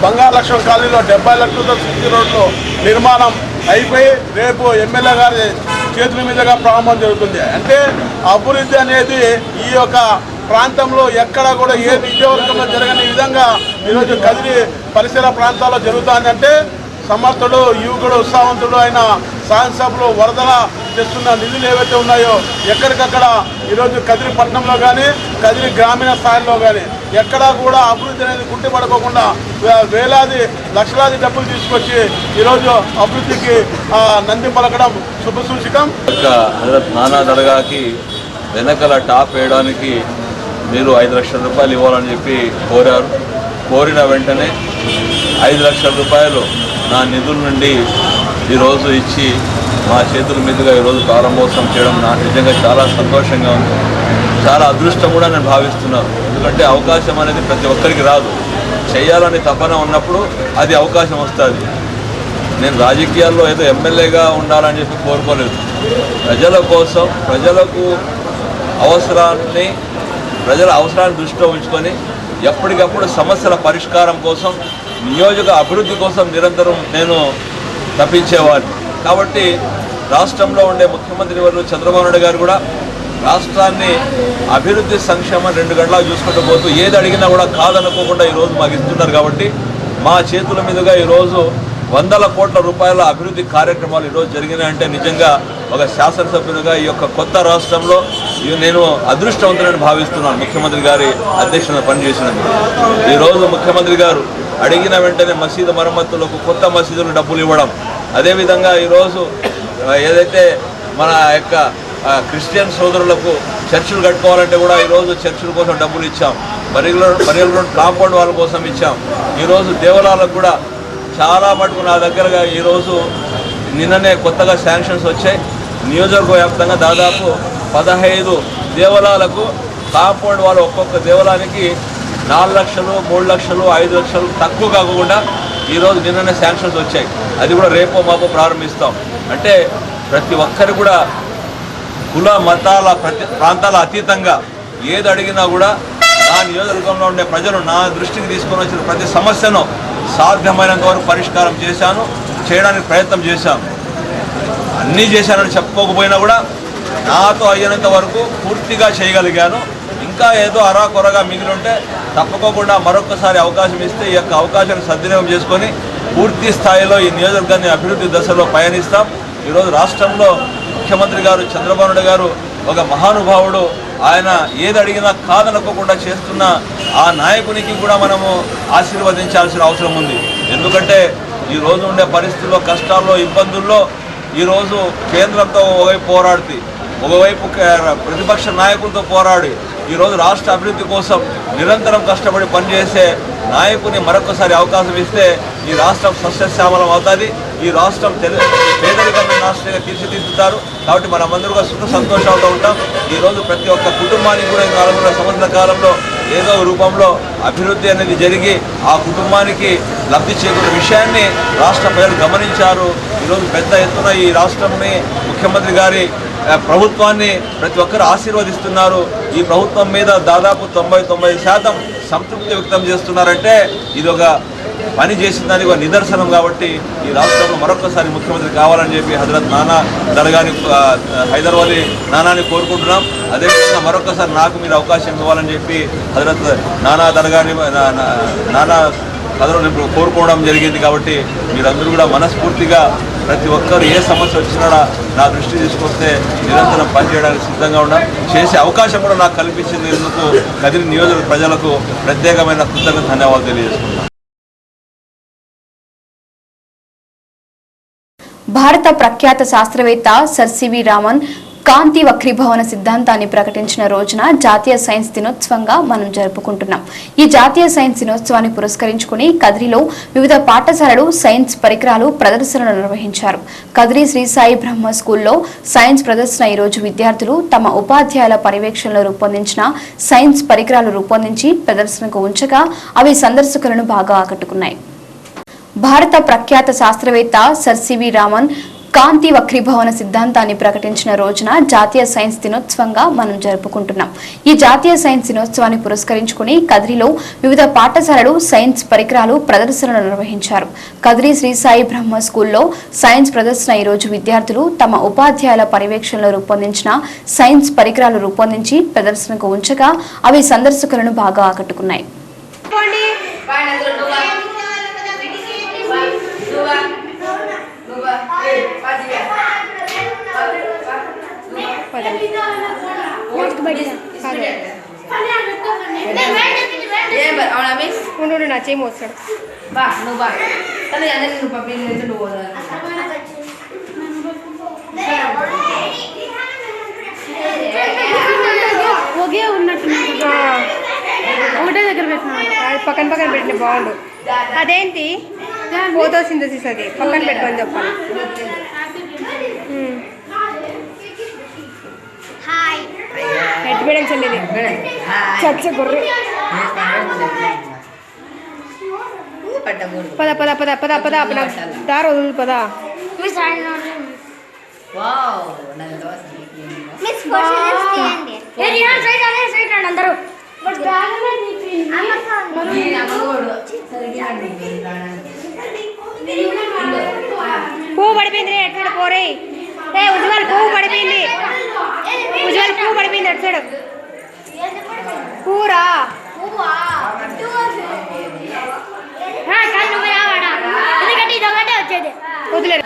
బంగాళలక్ష్మం కాలనీలో 70 లక్షలతో సిసి రోడ్లు నిర్మాణం అయిపోయి రేపు ఎమ్మెల్యే గారి చేతుల మీదుగా ప్రారంభం జరుగుతుంది. అంటే అభివృద్ధి అనేది ఈ యొక్క ప్రాంతంలో ఎక్కడ కూడా ఏ నియోజకవర్గంలో జరగని విధంగా ఈరోజు కదిరి పరిసర ప్రాంతాల్లో జరుగుతుందంటే సమర్థుడు, యువకుడు, ఉత్సాహవంతుడు అయిన శాసనసభలో వరదల చేస్తున్న నిధులు ఏవైతే ఉన్నాయో ఎక్కడికక్కడ ఈరోజు కదిరి పట్టణంలో కానీ కదిరి గ్రామీణ స్థాయిలో కానీ ఎక్కడా కూడా అభివృద్ధి అనేది కుంటిపడుకోకుండా వేలాది లక్షలాది డబ్బులు తీసుకొచ్చి ఈరోజు అభివృద్ధికి నంది పలకడం శుభసూచకం. హజరత్ నానా దర్గాకి వెనకల టాప్ వేయడానికి మీరు 5 లక్షల రూపాయలు ఇవ్వాలని చెప్పి కోరారు. కోరిన వెంటనే 5 లక్షల రూపాయలు నా నిధుల నుండి ఈరోజు ఇచ్చి మా చేతుల మీదుగా ఈరోజు ప్రారంభోత్సవం చేయడం నాకు నిజంగా చాలా సంతోషంగా ఉంది. చాలా అదృష్టం కూడా నేను భావిస్తున్నాను. ఎందుకంటే అవకాశం అనేది ప్రతి ఒక్కరికి రాదు. చేయాలని తపన ఉన్నప్పుడు అది అవకాశం వస్తుంది. నేను రాజకీయాల్లో ఏదో ఎమ్మెల్యేగా ఉండాలని చెప్పి కోరుకోలేదు. ప్రజల కోసం ప్రజల అవసరాన్ని దృష్టిలో ఉంచుకొని ఎప్పటికప్పుడు సమస్యల పరిష్కారం కోసం, నియోజక అభివృద్ధి కోసం నిరంతరం నేను తప్పించేవాడిని. కాబట్టి రాష్ట్రంలో ఉండే ముఖ్యమంత్రి వర్యులు చంద్రబాబు నాయుడు గారు కూడా రాష్ట్రాన్ని అభివృద్ధి సంక్షేమం 2 గంటలకు చూసుకుంటూ పోతూ ఏది అడిగినా కూడా కాదనుకోకుండా ఈరోజు మాకు ఇస్తున్నారు. కాబట్టి మా చేతుల మీదుగా ఈరోజు 100 కోట్ల రూపాయల అభివృద్ధి కార్యక్రమాలు ఈరోజు జరిగినాయంటే నిజంగా ఒక శాసనసభ్యునిగా ఈ యొక్క కొత్త రాష్ట్రంలో నేను అదృష్టవంతులని భావిస్తున్నాను. ముఖ్యమంత్రి గారి అధ్యక్షతన పనిచేసినందుకు ఈరోజు ముఖ్యమంత్రి గారు అడిగిన వెంటనే మసీదు మరమ్మతులకు, కొత్త మసీదులకు డబ్బులు ఇవ్వడం, అదేవిధంగా ఈరోజు ఏదైతే మన యొక్క క్రిస్టియన్ సోదరులకు చర్చిలు కట్టుకోవాలంటే కూడా ఈరోజు చర్చిల కోసం డబ్బులు ఇచ్చాం. పరిగెల కాంపౌండ్ వాళ్ళ కోసం ఇచ్చాం. ఈరోజు దేవాలయాలకు కూడా చాలా మటుకు నా దగ్గరగా ఈరోజు నిన్ననే కొత్తగా శాంక్షన్స్ వచ్చాయి. నియోజకవర్గ వ్యాప్తంగా దాదాపు 15 దేవాలయాలకు కాంపౌండ్ వాళ్ళు ఒక్కొక్క దేవాలయానికి 4 లక్షలు, 3 లక్షలు, 5 లక్షలు తక్కువ కాకుండా ఈరోజు నిన్ననే శాంక్షన్స్ వచ్చాయి. అది కూడా రేపో మాపో ప్రారంభిస్తాం. అంటే ప్రతి ఒక్కరు కూడా కుల మతాల ప్రాంతాల అతీతంగా ఏది అడిగినా కూడా నా నియోజకవర్గంలో ఉండే ప్రజలు నా దృష్టికి తీసుకొని వచ్చిన ప్రతి సమస్యను సాధ్యమైనంత వరకు పరిష్కారం చేయడానికి ప్రయత్నం చేశాను. అన్నీ చేశానని చెప్పుకోకపోయినా కూడా నాతో అయినంత వరకు పూర్తిగా చేయగలిగాను. ఇంకా ఏదో అరాకొరగా మిగిలి ఉంటే తప్పకోకుండా మరొకసారి అవకాశం ఇస్తే ఈ యొక్క అవకాశాన్ని సద్వినియోగం చేసుకొని పూర్తి స్థాయిలో ఈ నియోజకవర్గాన్ని అభివృద్ధి దశలో పయనిస్తాం. ఈరోజు రాష్ట్రంలో ముఖ్యమంత్రి గారు చంద్రబాబు నాయుడు గారు ఒక మహానుభావుడు. ఆయన ఏది అడిగినా కాదనుకోకుండా చేస్తున్న ఆ నాయకునికి కూడా మనము ఆశీర్వదించాల్సిన అవసరం ఉంది. ఎందుకంటే ఈరోజు ఉండే పరిస్థితుల్లో, కష్టాల్లో, ఇబ్బందుల్లో ఈరోజు కేంద్రంతో ఒకవైపు పోరాడుతూ, ఒకవైపు ప్రతిపక్ష నాయకులతో పోరాడి ఈరోజు రాష్ట్ర అభివృద్ధి కోసం నిరంతరం కష్టపడి పనిచేసే నాయకుని మరొకసారి అవకాశం ఇస్తే ఈ రాష్ట్రం సస్యశ్యామలం అవుతుంది. ఈ రాష్ట్రం పేదరికమైన రాష్ట్రంగా తీర్చిదిద్దుతారు. కాబట్టి మనమందరూ సుఖ సంతోషాలతో ఉంటాం. ఈరోజు ప్రతి ఒక్క కుటుంబానికి కూడా 4 సంవత్సరాల కాలంలో ఏదో రూపంలో అభివృద్ధి అనేది జరిగి ఆ కుటుంబానికి లబ్ధి చేకూరే విషయాన్ని రాష్ట్ర ప్రజలు గమనించారు. ఈరోజు పెద్ద ఎత్తున ఈ రాష్ట్రంని, ముఖ్యమంత్రి గారి ప్రభుత్వాన్ని ప్రతి ఒక్కరు ఆశీర్వదిస్తున్నారు. ఈ ప్రభుత్వం మీద దాదాపు 99% సంతృప్తి వ్యక్తం చేస్తున్నారంటే ఇది ఒక పని చేసిన దానికి ఒక నిదర్శనం. కాబట్టి ఈ రాష్ట్రంలో మరొకసారి ముఖ్యమంత్రి కావాలని చెప్పి హజరత్ నానా దర్గాని హైదరాబాద్ నానాని కోరుకుంటున్నాం. అదేవిధంగా మరొకసారి నాకు మీరు అవకాశం ఇవ్వాలని చెప్పి హజరత్ నానా దర్గాని నానా కథను కోరుకోవడం జరిగింది. కాబట్టి మీరందరూ కూడా మనస్ఫూర్తిగా ప్రతి ఒక్కరు ఏ సమస్య వచ్చినా నా దృష్టి తీసుకొస్తే నిరంతరం పనిచేయడానికి సిద్ధంగా ఉన్నాం. చేసే అవకాశం కూడా నాకు కల్పించినందుకు కదిరి నియోజకవర్గ ప్రజలకు ప్రత్యేకమైన కృతజ్ఞత ధన్యవాదాలు తెలియజేసుకుంటున్నాను. భారత ప్రఖ్యాత శాస్త్రవేత్త సర్ సివి రామన్ కాంతి వక్రీభవన సిద్ధాంతాన్ని ప్రకటించిన రోజున జాతీయ సైన్స్ దినోత్సవంగా మనం జరుపుకుంటున్నాం. ఈ జాతీయ సైన్స్ దినోత్సవాన్ని పురస్కరించుకుని కదిరిలో వివిధ పాఠశాలలు సైన్స్ పరికరాలు ప్రదర్శనలు నిర్వహించారు. కదిరి శ్రీ సాయి బ్రహ్మ స్కూల్లో సైన్స్ ప్రదర్శన ఈ రోజు విద్యార్థులు తమ ఉపాధ్యాయుల పర్యవేక్షణలో రూపొందించిన సైన్స్ పరికరాలు రూపొందించి ప్రదర్శనకు ఉంచగా అవి సందర్శకులను బాగా ఆకట్టుకున్నాయి. భారత ప్రఖ్యాత శాస్త్రవేత్త సర్ సివి రామన్ కాంతి వక్రీభవన సిద్ధాంతాన్ని ప్రకటించిన రోజున జాతీయ సైన్స్ దినోత్సవంగా మనం జరుపుకుంటున్నాం. ఈ జాతీయ సైన్స్ దినోత్సవాన్ని పురస్కరించుకుని కదిరిలో వివిధ పాఠశాలలు సైన్స్ పరికరాలు ప్రదర్శనలు నిర్వహించారు. కదిరి శ్రీ సాయి బ్రహ్మ స్కూల్లో సైన్స్ ప్రదర్శన ఈ రోజు విద్యార్థులు తమ ఉపాధ్యాయుల పర్యవేక్షణలో రూపొందించిన సైన్స్ పరికరాలు రూపొందించి ప్రదర్శనకు ఉంచగా అవి సందర్శకులను బాగా ఆకట్టుకున్నాయి. నా చేయి మోస్తాడు ఒకే ఉన్నట్టు ఒకటే దగ్గర పెట్టినా పక్కన పక్కన పెట్టిన బాగుండు. అదేంటి ఫోటోసింథసిస్, అది పక్కన పెట్టుకొని చెప్పాలి. ఎట్టు మేడం చెల్లిది చచ్చ గొర్రె. పద పద పద పద పద దారి వదులు పద. అందరూ పువ్వు పడిపోయింది ఎట్లా పోరే. ఉజ్వల్ పువ్వు పడిపోయింది, ఉజ్వల్ పువ్వు పడిపోయింది అటు సైడ్. పూరా ఎందుకంటే ఇది ఒకటే వచ్చేది వదిలేదు.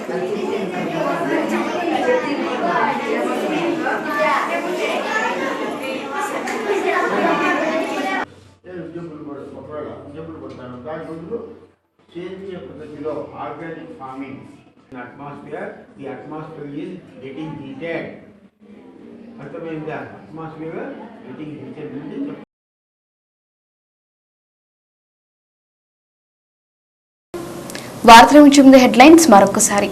సేంద్రియ పద్ధతిలో organic farming atmosphere is getting heated. అర్థమైందా? అట్మాస్ఫియర్ గెటింగ్ హీటెడ్ నుండి వార్తల నుంచి హెడ్లైన్స్ మరొకసారి.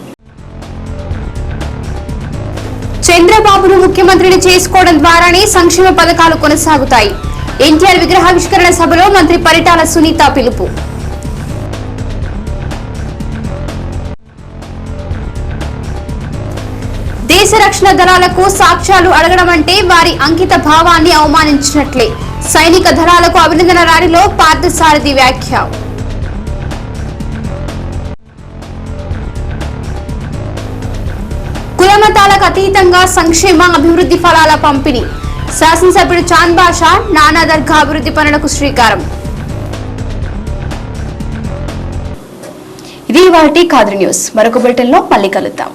చంద్రబాబును ముఖ్యమంత్రిని చేసుకోవడం ద్వారానే సంక్షేమ పథకాలు కొనసాగుతాయి. ఎన్టీఆర్ విగ్రహావిష్కరణ సభలో మంత్రి పరిటాల సునీత పిలుపు. దేశ రక్షణ దళాలకు సాక్ష్యాలు అడగడం అంటే వారి అంకిత భావాన్ని అవమానించినట్లే. సైనిక దళాలకు అభినందన ర్యాలీలో పార్థసారథి వ్యాఖ్య. కులమతాలకు అతీతంగా సంక్షేమ అభివృద్ధి ఫలాల పంపిణీ. శాసనసభ్యుడు చాంద్ బాషా నానా దర్గా అభివృద్ధి పనులకు శ్రీకారం. ఇది ఇవాల్టి ఖాదర్ న్యూస్. మరొక బులెటిన్లో మళ్ళీ కలుద్దాం.